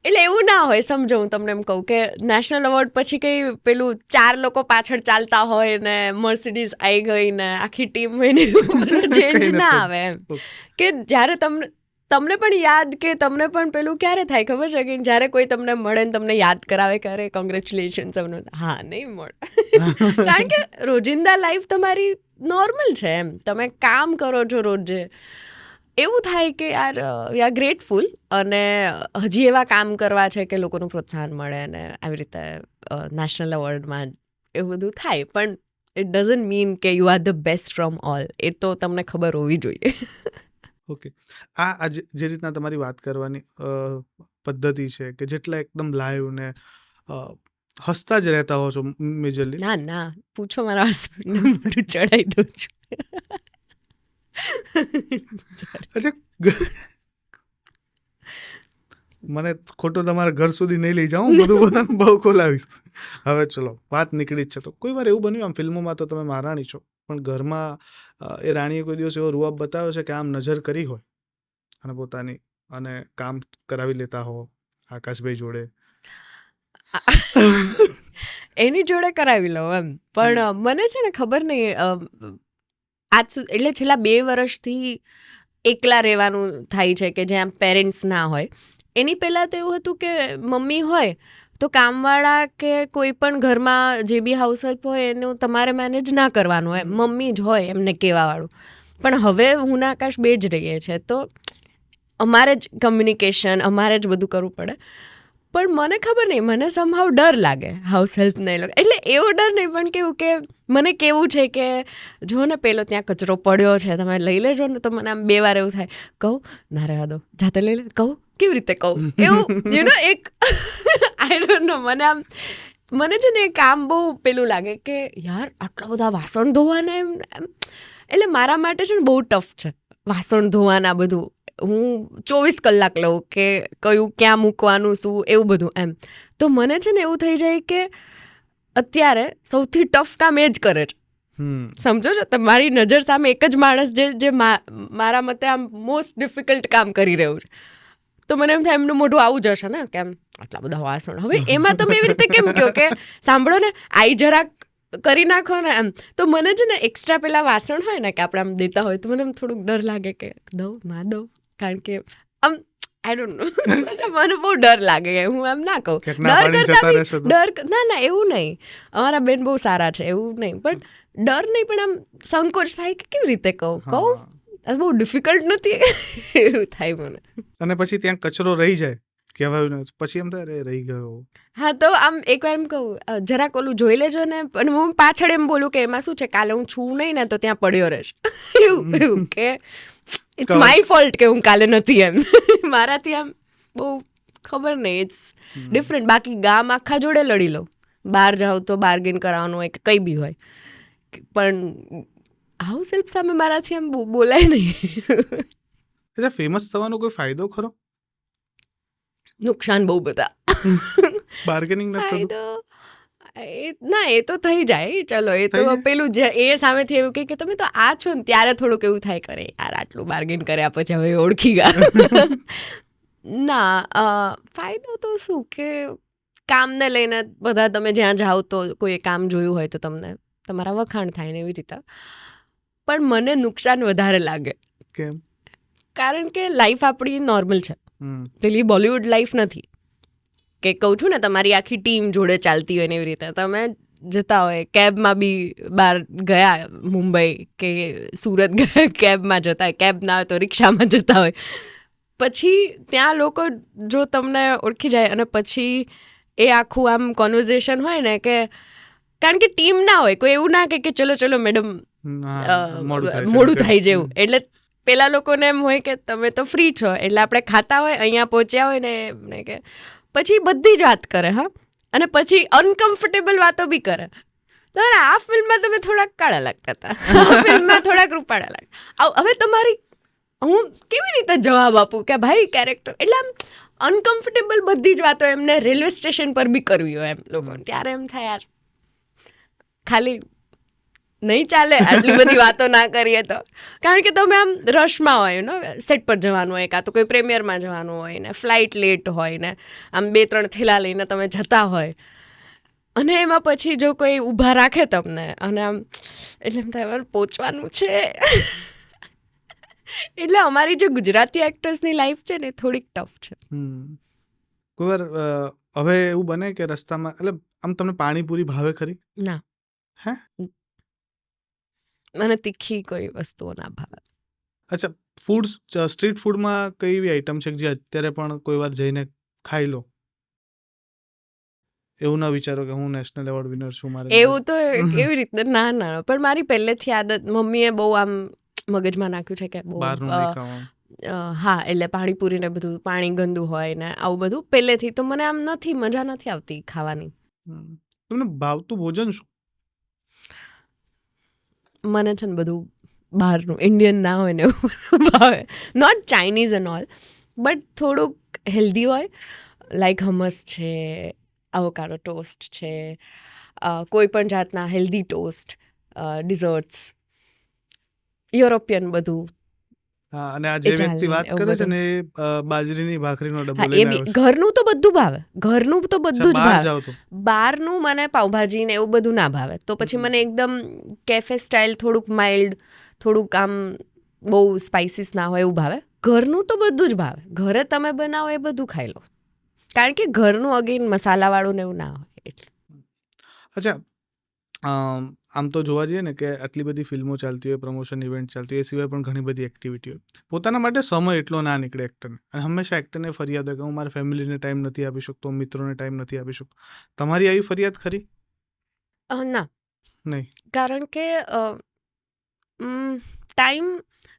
એટલે એવું ના હોય. સમજો હું તમને એમ કહું કે નેશનલ એવોર્ડ પછી કંઈ પેલું 4 લોકો પાછળ ચાલતા હોય ને મર્સિડીઝ આવી ગઈ ને આખી ટીમ હોય ને ચેન્જ ના આવે એમ, કે જ્યારે તમને પણ યાદ, કે તમને પણ પેલું ક્યારે થાય ખબર છે કે જ્યારે કોઈ તમને મળે ને તમને યાદ કરાવે કે અરે કોંગ્રેચ્યુલેશન તમને, હા નહીં મળે, કારણ કે રોજિંદા લાઈફ તમારી નોર્મલ છે એમ, તમે કામ કરો છો રોજે, એવું થાય કે યાર વી આર ગ્રેટફુલ, અને હજી એવા કામ કરવા છે કે લોકોનું પ્રોત્સાહન મળે, અને આવી રીતે નેશનલ એવોર્ડમાં એવું બધું થાય, પણ ઇટ ડઝન્ટ મીન કે you are the best from all, એ તો તમને ખબર હોવી જોઈએ. ઓકે, આ જે રીતના તમારી વાત કરવાની પદ્ધતિ છે કે જેટલા એકદમ લાઈવ ને હસતા જ રહેતા હો છો મેજરલી? ના ના, પૂછો મારા હસબન્ડને, મોઢું ચડાવી દઉં છું. અચ્છા, મને ખોટું તમારા ઘર સુધી નહીં લઈ જાઉં, બધું બહુ ખોલાવીશ. હવે ચલો, વાત નીકળી જ છે તો કોઈ વાર એવું બન્યું, આમ ફિલ્મોમાં તો તમે મહારાણી છો, પણ ઘરમાં એ રાણીએ કોઈ દિવસ એવો રૂઆબ બતાવ્યો છે કે આમ નજર કરી હોય અને પોતાની અને કામ કરાવી લેતા હો આકાશભાઈ જોડે? એની જોડે કરાવી લઉં એમ, પણ મને છે ને ખબર નહીં, આજ સુધી એટલે છેલ્લા 2 વર્ષથી એકલા રહેવાનું થાય છે કે જ્યાં પેરેન્ટ્સ ના હોય. એની પહેલાં તો એવું હતું કે મમ્મી હોય તો કામવાળા કે કોઈ પણ ઘરમાં જે બી હાઉસહેલ્પ હોય એનું તમારે મેનેજ ના કરવાનું હોય, મમ્મી જ હોય એમને કહેવાવાળું. પણ હવે હું ને આકાશ 2 જ રહીએ છીએ તો અમારે જ કમ્યુનિકેશન, અમારે જ બધું કરવું પડે. પણ મને ખબર નહીં, મને સમહાવ ડર લાગે હાઉસ હેલ્પને લોકો. એટલે એવો ડર નહીં, પણ કેવું કે મને કેવું છે કે જો ને પેલો ત્યાં કચરો પડ્યો છે તમે લઈ લેજો ને, તો મને આમ 2 વાર એવું થાય, કહું ના રહેવા દો, જાતે લઈ લે, કહું કેવી રીતે કહું, એવું યુ નો એક આઈ ડોન્ટ નો, મને છે ને એ કામ બહુ પેલું લાગે કે યાર આટલા બધા વાસણ ધોવાના એમ. એટલે મારા માટે છે ને બહુ ટફ છે વાસણ ધોવાના બધું. હું 24 કલાક લઉં કે કયું ક્યાં મૂકવાનું શું એવું બધું એમ. તો મને છે ને એવું થઈ જાય કે અત્યારે સૌથી ટફ કામ એ જ કરે છે. સમજો છો? તમારી નજર સામે એક જ માણસ જે મારા મતે આમ મોસ્ટ ડિફિકલ્ટ કામ કરી રહ્યું છે. તો મને એમ થાય એમનું મોઢું આવું જશે ને કેમ આટલા બધા વાસણ. હવે એમાં તમે એવી રીતે કેમ કહો કે સાંભળો ને આઈ જરાક કરી નાખો ને એમ. તો મને છે ને એક્સ્ટ્રા પેલા વાસણ હોય ને કે આપણે આમ દેતા હોય તો મને એમ થોડુંક ડર લાગે કે દઉં ના દઉં, કારણ કે આમ આઈ ડોન્ટ નો, મને બહુ ડર લાગે. હું એમ ના કહું ડર કરતા ના એવું નહીં, અમારા બેન બહુ સારા છે એવું નહીં, પણ ડર નહીં, પણ આમ સંકોચ થાય કે કેવી રીતે કહું બહુ ડિફિકલ્ટ નથી એવું થાય મને. અને પછી ત્યાં કચરો રહી જાય કહેવાયું ને, પછી એમ થાય અરે રહી ગયો. હા, તો આમ એકવાર એમ કહું જરાક ઓલું જોઈ લેજો ને, અને હું પાછળ એમ બોલું કે એમાં શું છે, કાલે હું છું નહીં ને તો ત્યાં પડ્યો રહેશે, એવું કે ઇટ્સ માય ફોલ્ટ કે હું કાલે નથી એમ. મારાથી આમ બહુ ખબર નહીં, ઇટ્સ ડિફરન્ટ. બાકી ગામ આખા જોડે લડી લઉં, બહાર જાઉં તો બાર્ગેન કરાવવાનું હોય કે કંઈ બી હોય, પણ હાઉસ હેલ્પ સામે મારાથી આમ બોલાય નહીં. અચ્છા, ફેમસ થવાનો કોઈ ફાયદો ખરો? નુકસાન બહુ બધા. બાર્ગેનિંગ નથી તો ના, એ તો થઈ જાય, ચલો એ તો પેલું જે એ સામેથી એવું કે તમે તો આ છો ને ત્યારે થોડુંક એવું થાય કરે યાર આટલું બાર્ગેન કર્યા પછી હવે ઓળખી ગયા. ના, ફાયદો તો શું કે કામને લઈને બધા તમે જ્યાં જાઓ તો કોઈ કામ જોયું હોય તો તમને તમારા વખાણ થાય ને એવી રીતે. પણ મને નુકસાન વધારે લાગે. કેમ? કારણ કે લાઈફ આપણી નોર્મલ છે, પેલી બોલિવૂડ લાઈફ નથી કે કહું છું ને તમારી આખી ટીમ જોડે ચાલતી હોય ને એવી રીતે. તમે જતા હોય કેબમાં બી બહાર ગયા મુંબઈ કે સુરત ગયા કેબમાં જતા હોય, કેબ ના હોય તો રિક્ષામાં જતા હોય, પછી ત્યાં લોકો જો તમને ઓળખી જાય અને પછી એ આખું આમ કોન્વર્ઝેશન હોય ને કે કારણ કે ટીમ ના હોય કોઈ એવું ના કે ચલો ચલો મેડમ મોડું થાય જેવું. એટલે પેલા લોકોને એમ હોય કે તમે તો ફ્રી છો એટલે આપણે ખાતા હોય અહીંયા પહોંચ્યા હોય ને એમને કે પછી બધી જ વાત કરે. હા, અને પછી અનકમ્ફર્ટેબલ વાતો બી કરે. તો આ ફિલ્મમાં તમે થોડાક કાળા લાગતા હતા, આ ફિલ્મમાં થોડાક રૂપાળા લાગતા. હવે તમારી હું કેવી રીતે જવાબ આપું કે ભાઈ કેરેક્ટર, એટલે આમ અનકમ્ફર્ટેબલ બધી જ વાતો એમને રેલવે સ્ટેશન પર બી કરવી હોય એમ લોકો. ત્યારે એમ થાય યાર ખાલી નહીં ચાલે આટલી બધી વાતો ના કરીએ તો. કારણ કે તમે આમ રશમાં હોય ને, સેટ પર જવાનું હોય કાં તો કોઈ પ્રીમિયરમાં જવાનું હોય ને, ફ્લાઇટ લેટ હોય ને, આમ 2-3 થેલા લઈને તમે જતા હોય અને એમાં પછી જો કોઈ ઊભા રાખે તમને અને આમ એટલે એમ થાય પહોંચવાનું છે. એટલે અમારી જે ગુજરાતી એક્ટર્સની લાઈફ છે ને થોડીક ટફ છે. કોઈ વાર હવે એવું બને કે રસ્તામાં એટલે આમ તમને પાણીપુરી ભાવે ખરી? ના. હે? મને તીખી કોઈ વસ્તુઓ ના ભાવે. અચ્છા, ફૂડ સ્ટ્રીટ ફૂડમાં કઈ એવી આઈટમ છે જે અત્યારે પણ કોઈ વાર જઈને ખાઈ લો, એવું ના વિચારો કે હું નેશનલ એવોર્ડ વિનર છું મારે? એવું તો એવી રીતે ના, પણ મારી પહેલેથી આદત, મમ્મીએ બહુ આમ મગજમાં નાખ્યું છે કે બહુ હા એટલે પાણીપુરી ને બધું પાણી ગંદુ હોય ને આવું બધું પહેલેથી તો મને આમ મજા નથી આવતી ખાવાની. તમને ભાવતું ભોજન શું? મને છે ને બધું બહારનું ઇન્ડિયન ના હોય ને એવું બધું ભાવે. Not Chinese and all, but થોડુંક હેલ્ધી હોય, લાઈક હમસ છે, આવોકાડો ટોસ્ટ છે, કોઈ પણ જાતના હેલ્ધી ટોસ્ટ, ડિઝર્ટ્સ, યુરોપિયન બધું. હા, અને આ જે વ્યક્તિ Italian વાત એવું કરે છે બધું. ને એ બાજરીની ભાખરીનો ડબ્બો હા એ લઈને બી આવે છે. ઘરનું તો બધું ભાવે, ઘરનું તો અચ્છા, બધું જ બહાર ભાવે. જાઓ તો બહારનું મને પાઉંભાજી ને એવું બધું ના ભાવે. તો પછી મને એકદમ કેફે સ્ટાઇલ, થોડુંક માઇલ્ડ, થોડુંક આમ બહુ સ્પાઇસીસ ના હોય એવું ભાવે. ઘરનું તો બધું જ ભાવે. ઘરે તમે બનાવો એ બધું ખાઈ લો, કારણ કે ઘરનું અગેન મસાલાવાળું ને એવું ના હોય એટલે. અચ્છા, આમ તો જોવા જઈએ ને કે આટલી બધી ફિલ્મો ચાલતી હોય, પ્રમોશન ઇવેન્ટ ચાલતી હોય, એ સિવાય પણ ઘણી બધી એક્ટિવિટી હોય. પોતાના માટે સમય એટલો ના નીકળે એક્ટરને, અને હંમેશા એક્ટરને ફરિયાદ હોય કે હું મારા ફેમિલીને ટાઈમ નથી આપી શકતો, મિત્રોને ટાઈમ નથી આપી શકતો. તમારી આવી ફરિયાદ ખરી? ના, નહીં. કારણ કે ટાઈમ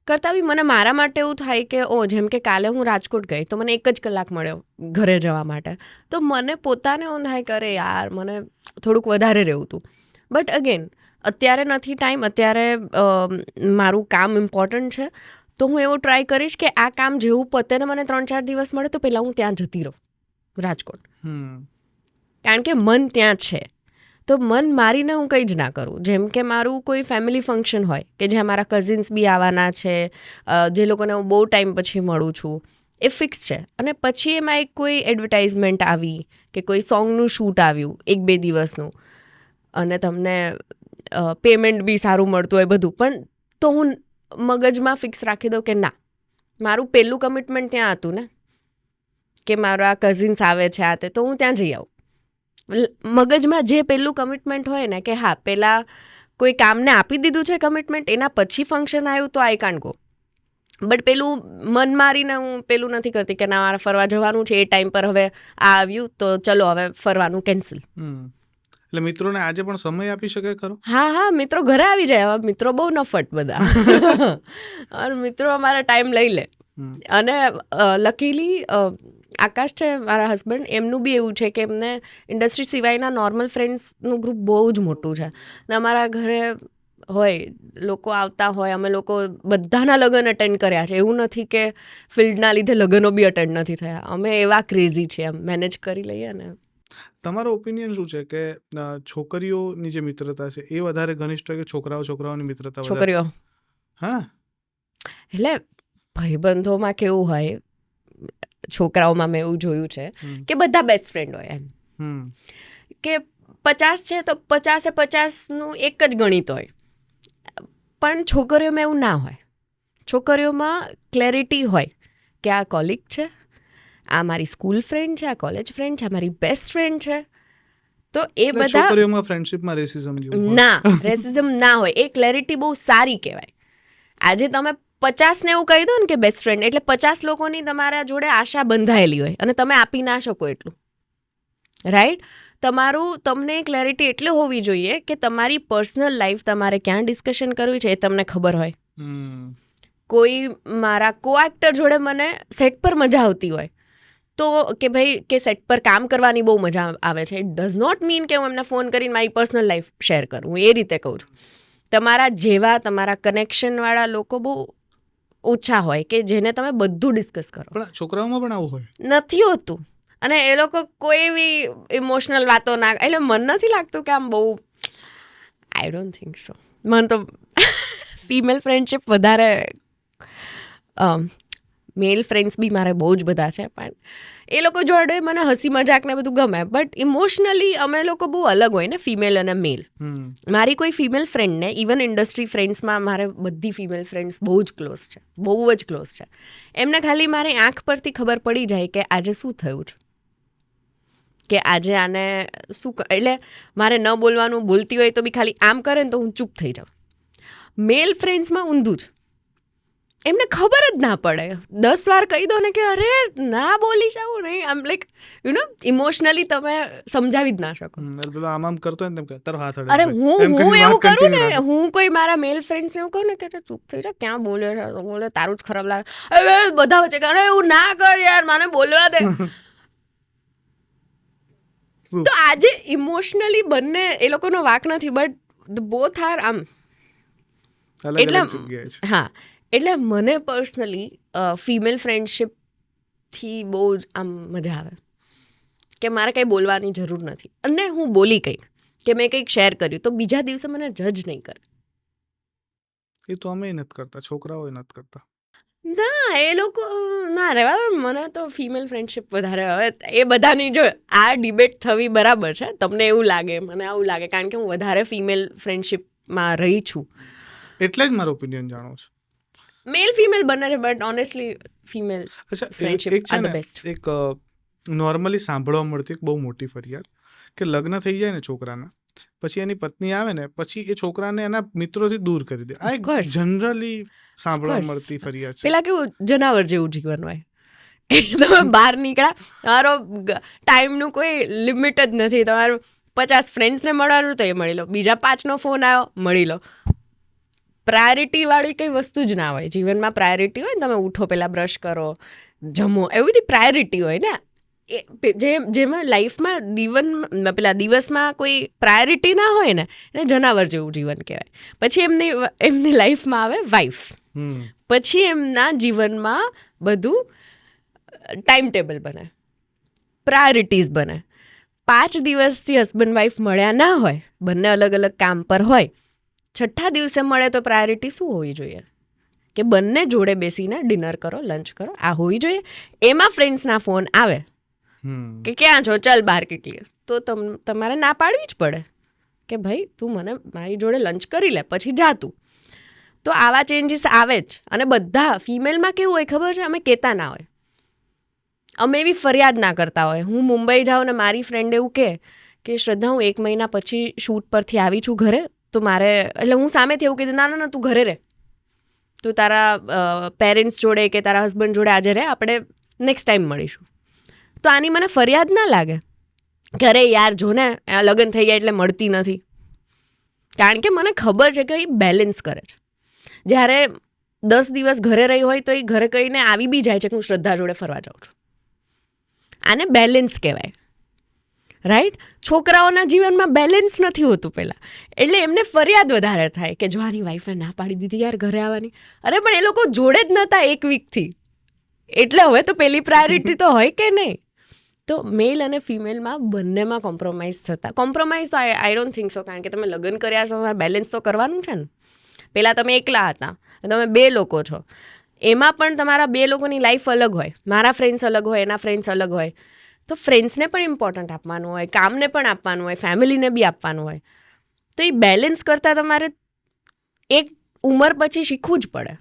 કરતાં બી મને મારા માટે એવું થાય કે જેમ કે કાલે હું રાજકોટ ગઈ તો મને 1 જ કલાક મળ્યો ઘરે જવા માટે. તો મને પોતાને એવું થાય કે અરે યાર મને થોડુંક વધારે રહેવું હતું. બટ અગેન અત્યારે નથી ટાઈમ, અત્યારે મારું કામ ઇમ્પોર્ટન્ટ છે. તો હું એવું ટ્રાય કરીશ કે આ કામ જેવું પતે ને મને 3-4 દિવસ મળે તો પહેલાં હું ત્યાં જતી રહું રાજકોટ, કારણ કે મન ત્યાં છે. તો મન મારીને હું કંઈ જ ના કરું. જેમ કે મારું કોઈ ફેમિલી ફંક્શન હોય કે જ્યાં મારા કઝિન્સ બી આવવાના છે, જે લોકોને હું બહુ ટાઈમ પછી મળું છું, એ ફિક્સ છે. અને પછી એમાં એક કોઈ એડવર્ટાઇઝમેન્ટ આવી કે કોઈ સોંગનું શૂટ આવ્યું 1-2 દિવસનું, અને તમને પેમેન્ટ બી સારું મળતું હોય બધું, પણ તો હું મગજમાં ફિક્સ રાખી દઉં કે ના, મારું પહેલું કમિટમેન્ટ ત્યાં હતું ને કે મારા કઝિન્સ આવે છે આ તે, તો હું ત્યાં જઈ આવું. મગજમાં જે પહેલું કમિટમેન્ટ હોય ને કે હા પહેલાં કોઈ કામને આપી દીધું છે કમિટમેન્ટ, એના પછી ફંક્શન આવ્યું તો આઈ કાન્ટ ગો. બટ પેલું મન મારીને હું પેલું નથી કરતી કે ના મારે ફરવા જવાનું છે, એ ટાઈમ પર હવે આ આવ્યું તો ચલો હવે ફરવાનું કેન્સલ. એટલે મિત્રોને આજે પણ સમય આપી શકે ખરો? હા, મિત્રો ઘરે આવી જાય. હવે મિત્રો બહુ નફટ બધા અને મિત્રો અમારા ટાઈમ લઈ લે. અને લકીલી આકાશ છે મારા હસબન્ડ, એમનું બી એવું છે કે એમને ઇન્ડસ્ટ્રી સિવાયના નોર્મલ ફ્રેન્ડ્સનું ગ્રુપ બહુ જ મોટું છે. ને અમારા ઘરે હોય, લોકો આવતા હોય, અમે લોકો બધાના લગ્ન અટેન્ડ કર્યા છે. એવું નથી કે ફિલ્ડના લીધે લગ્નો બી અટેન્ડ નથી થયા. અમે એવા ક્રેઝી છીએ, એમ મેનેજ કરી લઈએ ને. તમારો ઓપિનિયન શું છે કે છોકરીઓની જે મિત્રતા છે એ વધારે ઘનિષ્ઠ હોય કે છોકરાઓની મિત્રતા વધારે? છોકરીઓ. હા, એટલે ભાઈબંધોમાં કેવું હોય, છોકરાઓમાં મેં એવું જોયું છે કે બધા બેસ્ટ ફ્રેન્ડ હોય એમ, કે 50 છે તો 50-50નું એક જ ગણિત હોય. પણ છોકરીઓમાં એવું ના હોય. છોકરીઓમાં ક્લેરિટી હોય કે આ કોલિગ છે, આ મારી સ્કૂલ ફ્રેન્ડ છે, આ કોલેજ ફ્રેન્ડ છે, આ મારી બેસ્ટ ફ્રેન્ડ છે. તો એ બધા છોકરીઓમાં ફ્રેન્ડશિપમાં રેસિઝમ ના, રેસિઝમ ના હોય. એ ક્લેરિટી બહુ સારી કહેવાય. આજે તમે 50ને એવું કહી દો ને કે બેસ્ટ ફ્રેન્ડ, એટલે 50 લોકોની તમારા જોડે આશા બંધાયેલી હોય અને તમે આપી ના શકો એટલું, રાઈટ? તમને ક્લેરિટી એટલે હોવી જોઈએ કે તમારી પર્સનલ લાઈફ તમારે ક્યાં ડિસ્કશન કરવી છે એ તમને ખબર હોય. કોઈ મારા કો એક્ટર જોડે મને સેટ પર મજા આવતી હોય તો કે ભાઈ કે સેટ પર કામ કરવાની બહુ મજા આવે છે, ઇટ ડઝ નોટ મીન કે હું એમને ફોન કરીને મારી પર્સનલ લાઈફ શેર કરું. હું એ રીતે કહું છું. તમારા જેવા તમારા કનેક્શનવાળા લોકો બહુ ઓછા હોય કે જેને તમે બધું ડિસ્કસ કરો. પણ છોકરાઓમાં પણ આવું હોય નથી હોતું. અને એ લોકો કોઈ બી ઇમોશનલ વાતો ના, એટલે મને નથી લાગતું કે આમ બહુ, આઈ ડોન્ટ થિંક સો. મને તો ફિમેલ ફ્રેન્ડશિપ વધારે, મેલ ફ્રેન્ડ્સ બી મારે બહુ જ બધા છે, પણ એ લોકો જોડે મને હસી મજાક ને બધું ગમે. બટ ઇમોશનલી અમે લોકો બહુ અલગ હોય ને, ફિમેલ અને મેલ. મારી કોઈ ફિમેલ ફ્રેન્ડને, ઇવન ઇન્ડસ્ટ્રી ફ્રેન્ડ્સમાં મારે બધી ફિમેલ ફ્રેન્ડ્સ બહુ જ ક્લોઝ છે, બહુ જ ક્લોઝ છે. એમને ખાલી મારી આંખ પરથી ખબર પડી જાય કે આજે શું થયું છે, કે આજે આને શું, એટલે મારે ન બોલવાનું, બોલતી હોય તો બી ખાલી આમ કરે ને તો હું ચૂપ થઈ જાઉં. મેલ ફ્રેન્ડ્સમાં ઊંધું જ, એમને ખબર જ ના પડે. 10 વાર કહી દો ને કે અરે ના બોલીશ આવું નહીં, આમ લાઈક ઇમોશનલી તમે સમજાવી જ ના શકો. પેલો આમ કરતો ને તેમ કે તારો હાથ અરે હું એવું કરું ને, હું કોઈ મારા મેલ ફ્રેન્ડ્સ એવું કહું ને કે ચૂપ થઈ જા, ક્યાં બોલે છે, બોલે તારું જ ખરાબ લાગે, હવે બધા વચ્ચે કે અરે એવું ના કર યાર, મને બોલવા દે. તો આજે ઇમોશનલી બંને એ લોકોનો વાક નથી, બટ બોથ આર આમ એટલે હા. એટલે મને પર્સનલી ફિમેલ ફ્રેન્ડશિપથી બહુ જ આમ મજા આવે કે મારે કંઈ બોલવાની જરૂર નથી, અને હું બોલી કંઈક કે મેં કંઈક શેર કર્યું તો બીજા દિવસે મને જજ નહીં કરે. એ તો અમે નથી કરતા, છોકરાઓ નથી કરતા. ના એ લોકો ના રહેવા, મને તો ફિમેલ ફ્રેન્ડશિપ વધારે. હવે એ બધાની જો આ ડિબેટ થવી બરાબર છે, તમને એવું લાગે, મને આવું લાગે, કારણ કે હું વધારે ફિમેલ ફ્રેન્ડશિપમાં રહી છું એટલે જ મારો ઓપિનિયન જાણો છો. મેલ ફિમેલ બંને છે, but honestly female friendship R the best. એક નોર્મલી સાંભળવા મળતી એક બહુ મોટી ફરિયાદ કે લગ્ન થઈ જાય ને છોકરાના, પછી એની પત્ની આવે ને પછી એ છોકરાને એના મિત્રોથી દૂર કરી દે. આ એક જનરલી સાંભળવા મળતી ફરિયાદ છે. પેલા કેવું જનાવર જેવું જીવન હોય, તમે બહાર નીકળ્યા, તમારો ટાઈમનું કોઈ લિમિટ જ નથી, તમારું 50 ફ્રેન્ડ્સને મળવાનું તો એ મળી લો, બીજા 5નો ફોન આવ્યો મળી લો. પ્રાયોરિટી વાળી કંઈ વસ્તુ જ ના હોય જીવનમાં. પ્રાયોરિટી હોય ને તમે ઉઠો પહેલાં બ્રશ કરો, જમો, એવી બધી પ્રાયોરિટી હોય ને. જેમાં લાઈફમાં પેલા દિવસમાં કોઈ પ્રાયોરિટી ના હોય ને એને જનાવર જેવું જીવન કહેવાય. પછી એમની લાઈફમાં આવે વાઈફ, પછી એમના જીવનમાં બધું ટાઈમ ટેબલ બને, પ્રાયોરિટીઝ બને. 5 દિવસથી હસબન્ડ વાઈફ મળ્યા ના હોય, બંને અલગ અલગ કામ પર હોય, 6થા દિવસે મળે તો પ્રાયોરિટી શું હોવી જોઈએ કે બંને જોડે બેસીને ડિનર કરો, લંચ કરો, આ હોવી જોઈએ. એમાં ફ્રેન્ડ્સના ફોન આવે કે ક્યાં છો, ચાલ બહાર કેટલી, તો તમારે ના પાડવી જ પડે કે ભાઈ તું મને મારી જોડે લંચ કરી લે, પછી જા તું. તો આવા ચેન્જીસ આવે જ. અને બધા ફિમેલમાં કેવું હોય ખબર છે, અમે કહેતા ના હોય, અમે એવી ફરિયાદ ના કરતા હોય. હું મુંબઈ જાઉં ને મારી ફ્રેન્ડ એવું કે શ્રદ્ધા હું 1 મહિના પછી શૂટ પરથી આવી છું ઘરે, તો મારે, એટલે હું સામેથી એવું કીધું ના તું ઘરે રહે, તું તારા પેરેન્ટ્સ જોડે કે તારા હસબન્ડ જોડે આજે રહે, આપણે નેક્સ્ટ ટાઈમ મળીશું. તો આની મને ફરિયાદ ના લાગે કે અરે યાર જો ને લગ્ન થઈ ગયા એટલે મળતી નથી, કારણ કે મને ખબર છે કે એ બેલેન્સ કરે છે. જ્યારે 10 દિવસ ઘરે રહી હોય તો એ ઘરે કહીને આવી બી જાય છે કે હું શ્રદ્ધા જોડે ફરવા જાઉં છું. આને બેલેન્સ કહેવાય, રાઈટ. છોકરાઓના જીવનમાં બેલેન્સ નથી હોતું પહેલાં, એટલે એમને ફરિયાદ વધારે થાય કે જો આની વાઈફે ના પાડી દીધી યાર ઘરે આવવાની. અરે પણ એ લોકો જોડે જ નહોતા 1 વીકથી, એટલે હવે તો પેલી પ્રાયોરિટી તો હોય કે નહીં. તો મેલ અને ફિમેલમાં બંનેમાં કોમ્પ્રોમાઇઝ થતા, કોમ્પ્રોમાઇઝ તો આઈ ડોન્ટ થિંક સો, કારણ કે તમે લગ્ન કર્યા છો, તમારે બેલેન્સ તો કરવાનું છે ને. પહેલાં તમે એકલા હતા, તમે 2 લોકો છો, એમાં પણ તમારા 2 લોકોની લાઈફ અલગ હોય, મારા ફ્રેન્ડ્સ અલગ હોય, એના ફ્રેન્ડ્સ અલગ હોય, તો ફ્રેન્ડ્સને પણ ઇમ્પોર્ટન્ટ આપવાનું હોય, કામને પણ આપવાનું હોય, ફેમિલીને બી આપવાનું હોય. તો એ બેલેન્સ કરતાં તમારે એક ઉંમર પછી શીખવું જ પડે,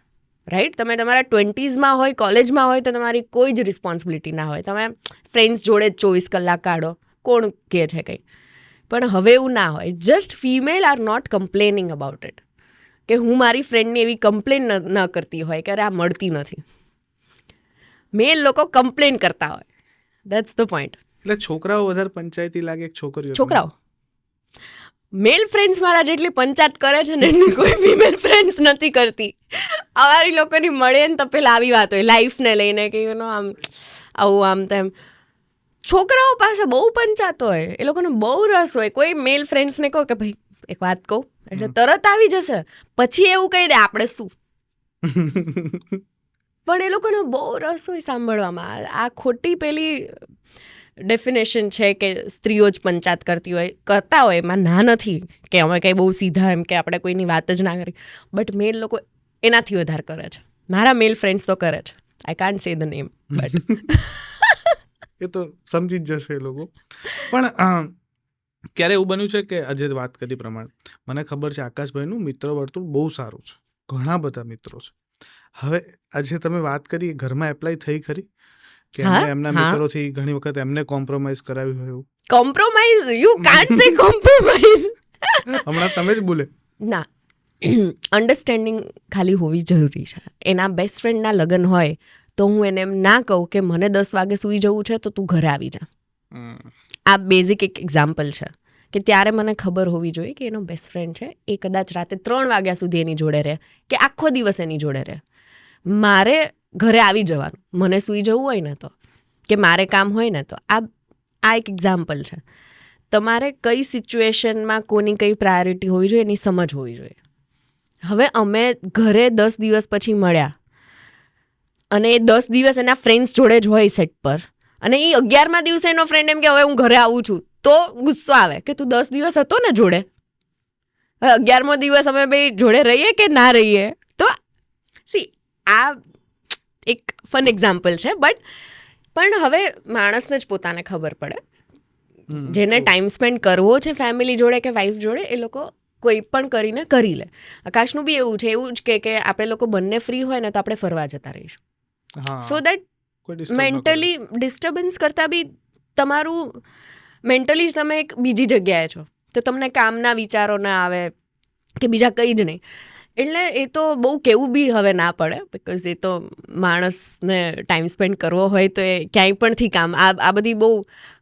રાઈટ. તમે તમારા 20sમાં હોય, કોલેજમાં હોય તો તમારી કોઈ જ રિસ્પોન્સિબિલિટી ના હોય, તમે ફ્રેન્ડ્સ જોડે જ 24 કલાક કાઢો, કોણ કહે છે કંઈ. પણ હવે એવું ના હોય. Just female are not complaining about it, કે હું મારી ફ્રેન્ડની એવી કમ્પ્લેન ન કરતી હોય કે અરે આ મળતી નથી. મેલ લોકો કમ્પ્લેન કરતા હોય, દેટ્સ ધ પોઈન્ટ. એટલે છોકરાઓ વધારે પંચાયતી લાગે કે છોકરીઓ? છોકરાઓ. મેલ ફ્રેન્ડ્સ મારા જેટલી પંચાયત કરે છે ને એની કોઈ ફિમેલ ફ્રેન્ડ્સ નથી કરતી. અમારી લોકોની મળે ને તો પેલા આવી વાત હોય લાઈફને લઈને કે આમ આવું આમ તેમ. છોકરાઓ પાસે બહુ પંચાયત હોય, એ લોકોને બહુ રસ હોય. કોઈ મેલ ફ્રેન્ડ્સને કહો કે ભાઈ એક વાત કહું એટલે તરત આવી જશે, પછી એવું કહી દે આપણે શું. પણ એ લોકોને બહુ રસ હોય સાંભળવામાં. આ ખોટી પેલી ડેફિનેશન છે કે સ્ત્રીઓ જ પંચાયત કરતા હોય, એમાં ના નથી કે અમે કંઈ બહુ સીધા એમ કે આપણે કોઈની વાત જ ના કરી, બટ મેલ લોકો એનાથી વધારે કરે છે. મારા મેલ ફ્રેન્ડ્સ તો કરે છે, I can't say the name, but એ તો સમજી જ જશે એ લોકો. પણ ક્યારે એવું બન્યું છે કે આજે વાત કરી પ્રમાણે મને ખબર છે આકાશભાઈનું મિત્ર વર્તુળ બહુ સારું છે, ઘણા બધા મિત્રો છે. હવે આજે તમે વાત કરી ઘરમાં એપ્લાય થઈ ખરી કે એમના મિત્રોથી ઘણી વખત એમને કોમ્પ્રોમાઇઝ કરાવ્યું હોય એવું? કોમ્પ્રોમાઇઝ, યુ કાન્ટ સે કોમ્પ્રોમાઇઝ. હમણાં તમે જ બોલે. ના, અન્ડરસ્ટેન્ડિંગ ખાલી હોવી જરૂરી છે. એના બેસ્ટ ફ્રેન્ડના લગ્ન હોય તો હું એને એમ ના કહું કે મને 10 વાગે સૂઈ જવું છે તો તું ઘરે આવી જા. આ બેઝિક એક એક્ઝામ્પલ છે કે ત્યારે મને ખબર હોવી જોઈએ કે એનો બેસ્ટ ફ્રેન્ડ છે, એ કદાચ રાતે 3 વાગ્યા સુધી એની જોડે રહે કે આખો દિવસ એની જોડે રહે. મારે ઘરે આવી જવાનું, મને સૂઈ જવું હોય ને તો, કે મારે કામ હોય ને તો. આ એક એક્ઝામ્પલ છે. તમારે કઈ સિચ્યુએશનમાં કોની કઈ પ્રાયોરિટી હોવી જોઈએ એની સમજ હોવી જોઈએ. હવે અમે ઘરે 10 દિવસ પછી મળ્યા અને એ 10 દિવસ એના ફ્રેન્ડ્સ જોડે જ હોય સેટ પર, અને એ 11મા દિવસે એનો ફ્રેન્ડ એમ કે હવે હું ઘરે આવું છું, તો ગુસ્સો આવે કે તું 10 દિવસ હતો ને જોડે, હવે 11મો દિવસ અમે બે જોડે રહીએ કે ના રહીએ. તો આ એક ફન એક્ઝામ્પલ છે. પણ હવે માણસને જ પોતાને ખબર પડે. જેને ટાઈમ સ્પેન્ડ કરવો છે ફેમિલી જોડે કે વાઈફ જોડે, એ લોકો કોઈ પણ કરીને કરી લે. આકાશનું બી એવું છે, એવું જ કે આપણે લોકો બંને ફ્રી હોય ને તો આપણે ફરવા જતા રહીશું, સો દેટ મેન્ટલી ડિસ્ટર્બન્સ કરતાં બી તમારું મેન્ટલી જ તમે એક બીજી જગ્યાએ છો, તો તમને કામના વિચારો ના આવે કે બીજા કંઈ જ નહીં. એટલે એ તો બહુ કેવું બી હવે ના પડે, બિકોઝ એ તો માણસને ટાઈમ સ્પેન્ડ કરવો હોય તો એ ક્યાંય પણથી કામ. આ બધી બહુ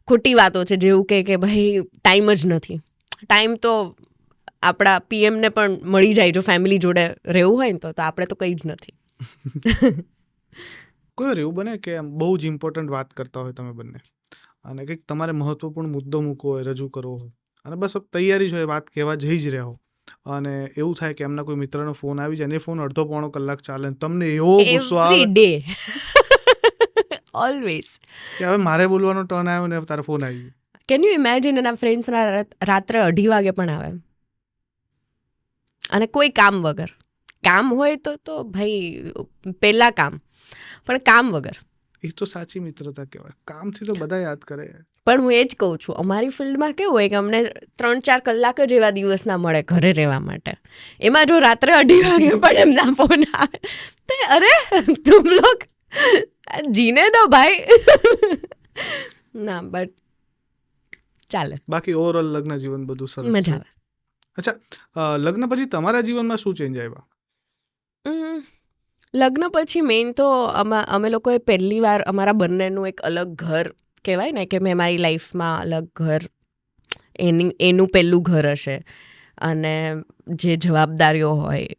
ખોટી વાતો છે, જેવું કે ભાઈ ટાઈમ જ નથી. ટાઈમ તો આપણા પીએમને પણ મળી જાય જો ફેમિલી જોડે રહેવું હોય ને તો આપણે તો કંઈ જ નથી. કોઈ વાર એવું બને કે બહુ જ ઇમ્પોર્ટન્ટ વાત કરતા હોય તમે બંને, અને કંઈક તમારે મહત્વપૂર્ણ મુદ્દો મૂકવો હોય, રજૂ કરવો હોય, અને બસ તૈયારી જ હોય, વાત કહેવા જઈ જ રહ્યા હો, અને એવું થાય કે એમના કોઈ મિત્રનો ફોન આવી જાય અને એ ફોન અડધો પોણો કલાક ચાલે, તમને એવો ગુસ્સો આવે એવરી ડે ઓલવેઝ કે હવે મારે બોલવાનો ટર્ન આવ્યો ને તારો ફોન આવી ગયો. Can you imagine? એના ફ્રેન્ડ્સ રાત્રે 2:30 વાગે પણ આવે, અને કોઈ કામ વગર. કામ હોય તો ભાઈ પહેલાં કામ, પણ કામ વગર. એ તો સાચી મિત્રતા કહેવાય. કામથી તો બધા યાદ કરે. પણ હું એ જ કહું છું, અમારી ફિલ્ડમાં કેવું હોય કે અમને 3-4 કલાક જ એવા દિવસના મળે ઘરે રહેવા માટે. એમાં જો રાત્રે 2:30 વાગે પણ એમના ફોન આવે તો અરે તુમ લોગ જીને દો ભાઈ. ના, બટ ચાલે. બાકી ઓવરઓલ લગ્ન જીવન બધું સરસ, મજા આવે. અચ્છા, લગ્ન પછી તમારા જીવનમાં શું ચેન્જ આવ્યા? લગ્ન પછી મેઇન તો અમે લોકોએ પહેલી વાર અમારા બંનેનું એક અલગ ઘર કહેવાય ને, કે મેં મારી લાઈફમાં અલગ ઘર, એનું પહેલું ઘર હશે, અને જે જવાબદારીઓ હોય,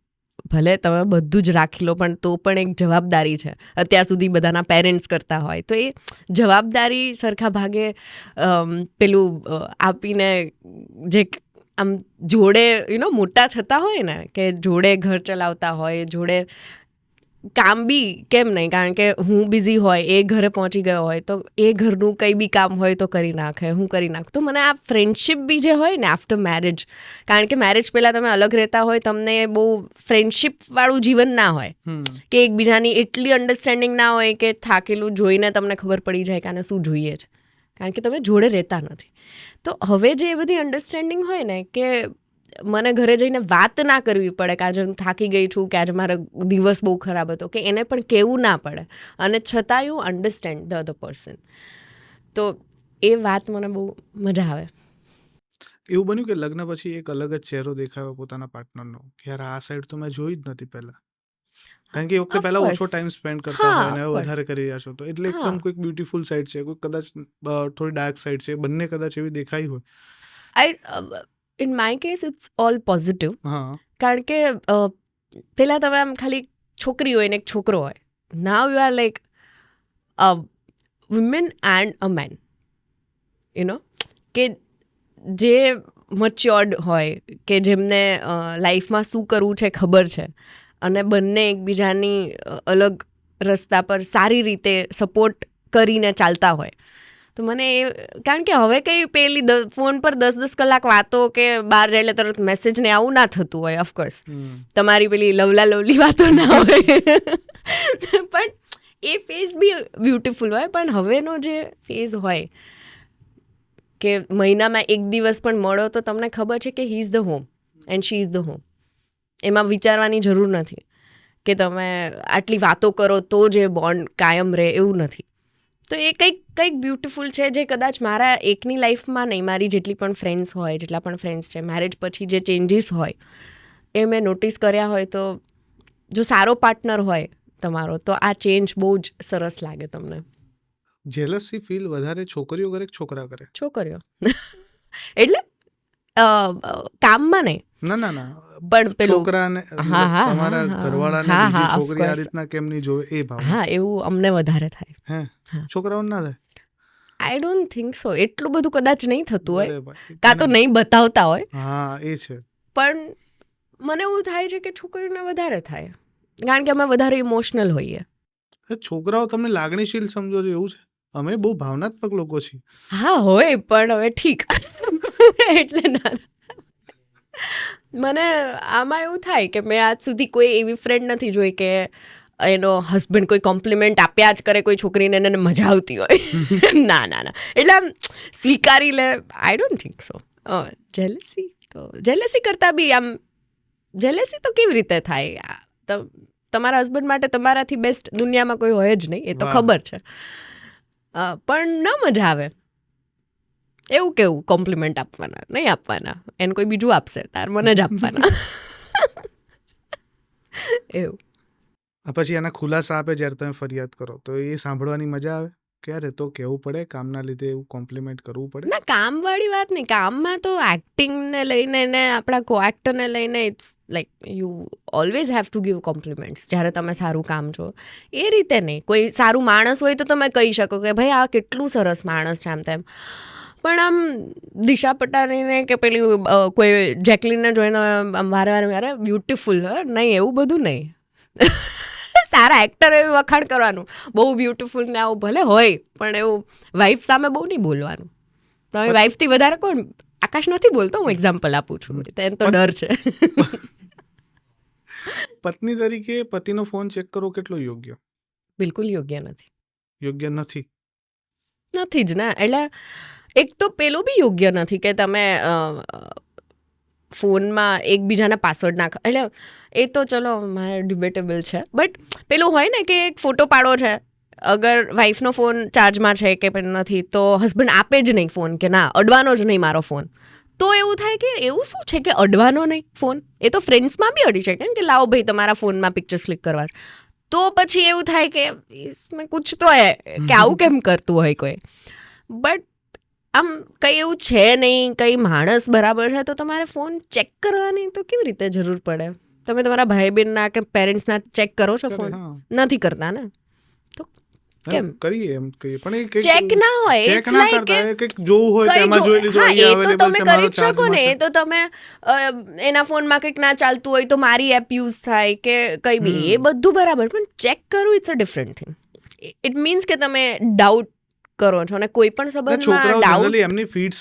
ભલે તમે બધું જ રાખી લો પણ તો પણ એક જવાબદારી છે. અત્યાર સુધી બધાના પેરેન્ટ્સ કરતા હોય તો એ જવાબદારી સરખા ભાગે પેલું આપીને જે આમ જોડે મોટા થતા હોય ને, કે જોડે ઘર ચલાવતા હોય, જોડે કામ બી કેમ નહીં, કારણ કે હું બિઝી હોય, એ ઘરે પહોંચી ગયો હોય તો એ ઘરનું કંઈ બી કામ હોય તો કરી નાખે, હું કરી નાખું. તો મને આ ફ્રેન્ડશિપ બી જે હોય ને આફ્ટર મેરેજ, કારણ કે મેરેજ પહેલાં તમે અલગ રહેતા હોય, તમને બહુ ફ્રેન્ડશિપવાળું જીવન ના હોય, કે એકબીજાની એટલી અન્ડરસ્ટેન્ડિંગ ના હોય કે થાકેલું જોઈને તમને ખબર પડી જાય કે આને શું જોઈએ છે, કારણ કે તમે જોડે રહેતા નથી. તો હવે જે એ બધી અન્ડરસ્ટેન્ડિંગ હોય ને, કે મને ઘરે જઈને વાત ના કરવી પડે કે આજે હું થાકી ગઈ છું, કે આજે મારો દિવસ બહુ ખરાબ હતો, કે એને પણ કહેવું ના પડે, અને છતાં you understand the other person. તો એ વાત મને બહુ મજા આવે. એવું બન્યું કે લગ્ન પછી એક અલગ જ ચહેરો દેખાયો પોતાના પાર્ટનરનો, કે યાર આ સાઈડ તો મેં જોઈ જ નથી પહેલા, કારણ કે એ વખતે પહેલા ઓછો ટાઈમ સ્પેન્ડ કરતા હોય અને હવે વધારે કરી રહ્યા છો, તો એટલે એકદમ કોઈક બ્યુટીફુલ સાઈડ છે, કોઈ કદાચ થોડી ડાર્ક સાઈડ છે, બંને કદાચ એવી દેખાઈ હોય. In my case it's all positive. હા, કારણ કે પહેલાં તમે આમ ખાલી છોકરી હોય ને એક છોકરો હોય, now you are like a woman and a man, કે જે મચ્યોર્ડ હોય, કે જેમને લાઈફમાં શું કરવું છે ખબર છે, અને બંને એકબીજાની અલગ રસ્તા પર સારી રીતે સપોર્ટ કરીને ચાલતા હોય. તો મને એ, કારણ કે હવે કંઈ પેલી ફોન પર 10-10 કલાક વાતો, કે બહાર જાય એટલે તરત મેસેજ ને આવું ના થતું હોય. ઓફકોર્સ તમારી પેલી લવલી વાતો ના હોય, પણ એ ફેઝ બી બ્યુટિફુલ હોય. પણ હવેનો જે ફેઝ હોય કે મહિનામાં 1 દિવસ પણ મળો તો તમને ખબર છે કે he is the home and she is the home. એમાં વિચારવાની જરૂર નથી કે તમે આટલી વાતો કરો તો જે બોન્ડ કાયમ રહે, એવું નથી. તો એ કંઈક બ્યુટિફુલ છે, જે કદાચ મારા એકની લાઈફમાં નહીં, મારી જેટલી પણ ફ્રેન્ડ્સ હોય, જેટલા પણ ફ્રેન્ડ્સ છે, મેરેજ પછી જે ચેન્જીસ હોય એ મેં નોટિસ કર્યા હોય તો જો સારો પાર્ટનર હોય તમારો તો આ ચેન્જ બહુ જ સરસ લાગે તમને. જેલસી ફીલ વધારે છોકરીઓ કરે કે છોકરા કરે? છોકરીઓ એટલે કામમાં નહીં ના ના ના, પણ પેલું છોકરાને હા, હા, તમારા હા, ઘરવાળાને હા, બીજી હા, of છોકરી આ course. રીતના કેમ નહીં જોવે એ ભાવ. હા એવું અમને વધારે થાય. હે હા. છોકરાઓને ના થાય? આઈ ડોન્ટ થિંક સો, એટલું બધું કદાચ નહીં થતું હોય, અરે ભાઈ, કાં તો નહીં બતાવતા હોય, હા એ છે. પણ મને એવું થાય છે કે છોકરીઓને વધારે થાય કારણ કે અમે વધારે ઇમોશનલ હોઈએ. છોકરાઓ તમને લાગણીશીલ સમજો છો એવું છે? અમે બહુ ભાવનાત્મક લોકો છીએ. હા હોય પણ હવે ઠીક એટલે ના મને આમાં એવું થાય કે મેં આજ સુધી કોઈ એવી ફ્રેન્ડ નથી જોઈ કે એનો હસબન્ડ કોઈ કોમ્પ્લિમેન્ટ આપ્યા જ કરે કોઈ છોકરીને એને મજા આવતી હોય. ના ના ના, એટલે આમ સ્વીકારી લે. I don't think so. Jealousy કરતાં બી આમ જેલસી તો કેવી રીતે થાય? તમારા હસબન્ડ માટે તમારાથી બેસ્ટ દુનિયામાં કોઈ હોય જ નહીં, એ તો વાહ. ખબર છે. પણ ન મજા આવે એવું કેવું કોમ્પ્લિમેન્ટ આપવાના નહીં આપવાના, એને કોઈ બીજું આપશે તાર મને જ આપવાના. એવું. પછી એના ખુલાસા આપે જ્યારે તમે ફરિયાદ કરો તો એ સાંભળવાની મજા આવે? ક્યારે તો કહેવું પડે કામના લીધે એવું કોમ્પ્લિમેન્ટ કરવું પડે? ના કામવાળી વાત નહીં, કામમાં તો એક્ટિંગને લઈને ને આપણા કો એક્ટરને લઈને it's like you always have to give compliments જ્યારે તમે સારું કામ છો. એ રીતે નહીં, કોઈ સારું માણસ હોય તો તમે કહી શકો કે ભાઈ આ કેટલું સરસ માણસ છે આમ તેમ. પણ આમ દિશા પટાણીને કે પેલી કોઈ જેકલીનને જોઈને આમ વારે વારે બ્યુટીફુલ નહીં એવું બધું નહીં. સારા એક્ટર એવું વખાણ કરવાનું બહુ બ્યુટીફુલ ને આવું ભલે હોય પણ એવું વાઈફ સામે બહુ નહીં બોલવાનું. તમે વાઈફથી વધારે કોણ? આકાશ નથી બોલતો, હું એક્ઝામ્પલ આપું છું, એને તો ડર છે. પત્ની તરીકે પતિનો ફોન ચેક કરવો કેટલો યોગ્ય? બિલકુલ યોગ્ય નથી. યોગ્ય નથી? નથી જ ને. એટલે એક તો પેલું બી યોગ્ય નથી કે તમે ફોનમાં એકબીજાના પાસવર્ડ નાખ, એટલે એ તો ચલો મારે ડિબેટેબલ છે, બટ પેલું હોય ને કે એક ફોટો પાડો છે, અગર વાઈફનો ફોન ચાર્જમાં છે કે પણ નથી તો હસબન્ડ આપે જ નહીં ફોન કે ના અડવાનો જ નહીં મારો ફોન. તો એવું થાય કે એવું શું છે કે અડવાનો નહીં ફોન? એ તો ફ્રેન્ડ્સમાં બી અડી શકે ને કે લાવો ભાઈ તમારા ફોનમાં પિક્ચર્સ ક્લિક કરવા. તો પછી એવું થાય કે મેં કુછ તો હે કે આવું કેમ કરતું હોય કોઈ. બટ આમ કંઈ એવું છે નહીં, કંઈ માણસ બરાબર છે તો તમારે ફોન ચેક કરવાની તો કેવી રીતે જરૂર પડે? તમે તમારા ભાઈ બહેનના કે પેરેન્ટ્સના ચેક કરો છો ફોન? હા. નથી કરતા ને. તો કેમ કરીએ એમ કહીએ પણ એ કંઈક ચેક ના હોય, check ઇટ્સ ના લાઈક કરતા, એ કંઈક જોવું હોય કે એમાં જોઈ લીધું, હા એ અહીંયા તો available તમે છે, કરી મારો જ શકો ને. charge એ તો તમે એના ફોનમાં કંઈક ના ચાલતું હોય તો મારી એપ યુઝ થાય કે કંઈ બી, એ બધું બરાબર, પણ ચેક કરવું it's a different thing. It means કે તમે ડાઉટ કરો છો અને કોઈ પણ સંબંધમાં છોકરાઓ ડાઉટ, જનરલી એમની ફીડ્સ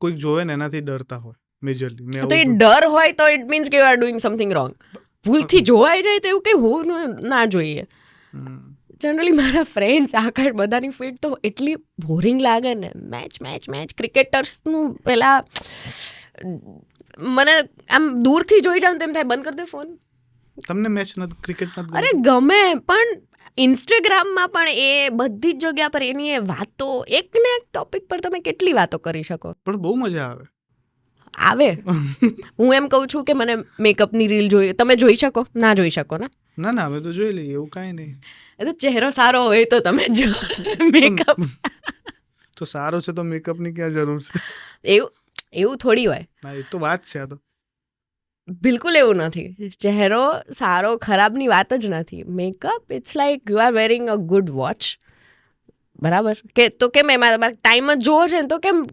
કોઈક જોવે ને એનાથી ડરતા હોય મેજરલી. મેં તો એ ડર હોય તો ઇટ મીન્સ કે you are doing something wrong. ભૂલથી જોવાઈ જાય તો એવું કંઈ હોવું ના જોઈએ. જનરલી મારા ફ્રેન્ડ્સ આખા બધાની ફીડ તો એટલી બોરિંગ લાગે ને, મેચ મેચ મેચ ક્રિકેટર્સનું પેલા મને આમ દૂરથી જોઈ જાઉં તેમ થાય બંધ કરી દે ફોન. તમને મેચ નથી, ક્રિકેટ નથી? અરે ગમે, પણ ઇન્સ્ટાગ્રામમાં પણ એ બધી જ જગ્યા પર એની એ વાતો, એક ને એક ટોપિક પર તમે કેટલી વાતો કરી શકો? પણ બહુ મજા આવે. હું એમ કહું છું કે મને મેકઅપની રીલ જોઈ, તમે જોઈ શકો? ના જોઈ શકો ને. ના ના, અમે તો જોઈ લઈએ, એવું કાંઈ નહીં. એ તો ચહેરો સારો હોય તો તમે જો મેકઅપ તો સારો છે તો મેકઅપની ક્યાં જરૂર છે? એવું થોડી હોય. ના એ તો વાત છે. આ તો બિલકુલ એવું નથી. ચહેરો સારો ખરાબની વાત જ નથી. Makeup it's like you are wearing a good watch, બરાબર? કે તો કેમ એમાં તમારે ટાઈમ જ જોવો છે ને તો કેમ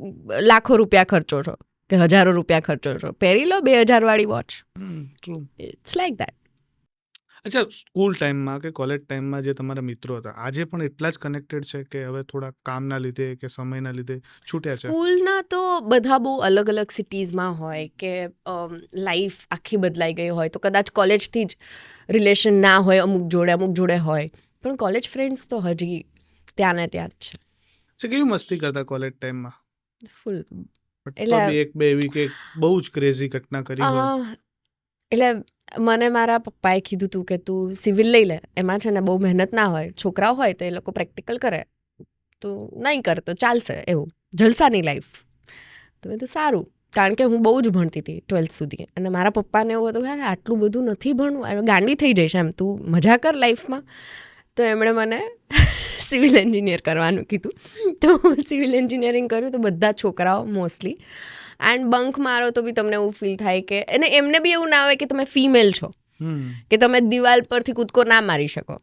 લાખો રૂપિયા ખર્ચો છો કે હજારો રૂપિયા ખર્ચો છો? પહેરી લો 2000 વાળી watch. True. It's like that. અચ્છા, સ્કૂલ ટાઈમમાં કે કોલેજ ટાઈમમાં જે તમારા મિત્રો હતા આજે પણ એટલા જ કનેક્ટેડ છે કે હવે થોડા કામના લીધે કે સમયના લીધે છૂટ્યા છે? સ્કૂલના તો બધા બહુ અલગ અલગ સિટીઝમાં હોય કે લાઈફ આખી બદલાઈ ગઈ હોય તો કદાચ કોલેજથી જ રિલેશન ના હોય, અમુક જોડે હોય, પણ કોલેજ ફ્રેન્ડ્સ તો હજી ત્યાં ને ત્યાં જ છે. કેવી મસ્તી કરતા કોલેજ ટાઈમમાં? ફૂલ. એટલે એક બે એવી કે બહુ જ ક્રેઝી ઘટના કરી હોય? એટલે મને મારા પપ્પાએ કીધું હતું કે તું સિવિલ લઈ લે, એમાં છે ને બહુ મહેનત ના હોય, છોકરાઓ હોય તો એ લોકો પ્રેક્ટિકલ કરે, તું નહીં કર તો ચાલશે, એવું જલસાની લાઈફ. તો મેં તો સારું. કારણ કે હું બહુ જ ભણતી હતી 12th સુધી, અને મારા પપ્પાને એવું હતું યાર આટલું બધું નથી ભણવું, ગાંડી થઈ જઈશ એમ, તું મજા કર લાઈફમાં. તો એમણે મને સિવિલ એન્જિનિયર કરવાનું કીધું. તો સિવિલ એન્જિનિયરિંગ કર્યું. તો બધા છોકરાઓ મોસ્ટલી, એન્ડ બંક મારો તો બી તમને એવું ફીલ થાય કે, અને એમને બી એવું ના હોય કે તમે ફિમેલ છો, કે તમે દિવાલ પરથી કૂદકો ના મારી શકો.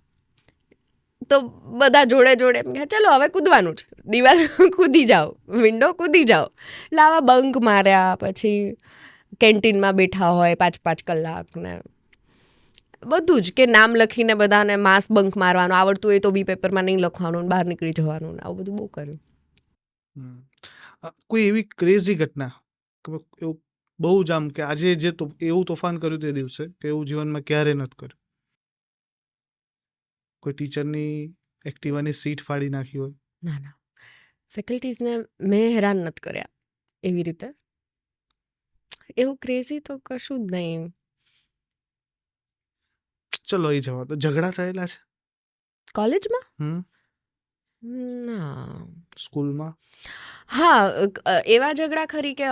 તો બધા જોડે જોડે એમ કે ચલો હવે કૂદવાનું છે, દિવાલ કૂદી જાઓ, વિન્ડો કૂદી જાઓ. એટલે આવા બંક માર્યા, પછી કેન્ટીનમાં બેઠા હોય 5-5 કલાક ને બધું જ, કે નામ લખીને બધાને માસ બંક મારવાનું, આવડતું હોય તો બી પેપરમાં નહીં લખવાનું, બહાર નીકળી જવાનું, આવું બધું બહુ કર્યું. કોઈ એવી ક્રેઝી ઘટના કે એવું બહુ જ આમ કે આજે જે એવું તોફાન કર્યું તે દિવસે કે એવું જીવનમાં ક્યારે નથી કર્યું? કોઈ ટીચરની એક્ટિવાની સીટ ફાડી નાખી હોય? ના ના, ફેકલ્ટીઝને મેં હેરાન નથી કર્યા એવી રીતે. એવું ક્રેઝી તો કશું જ નહીં. ચલો એ જવા તો. ઝઘડા થયેલા છે કોલેજમાં? ના. સ્કૂલમાં? હા, એવા ઝઘડા ખરી કે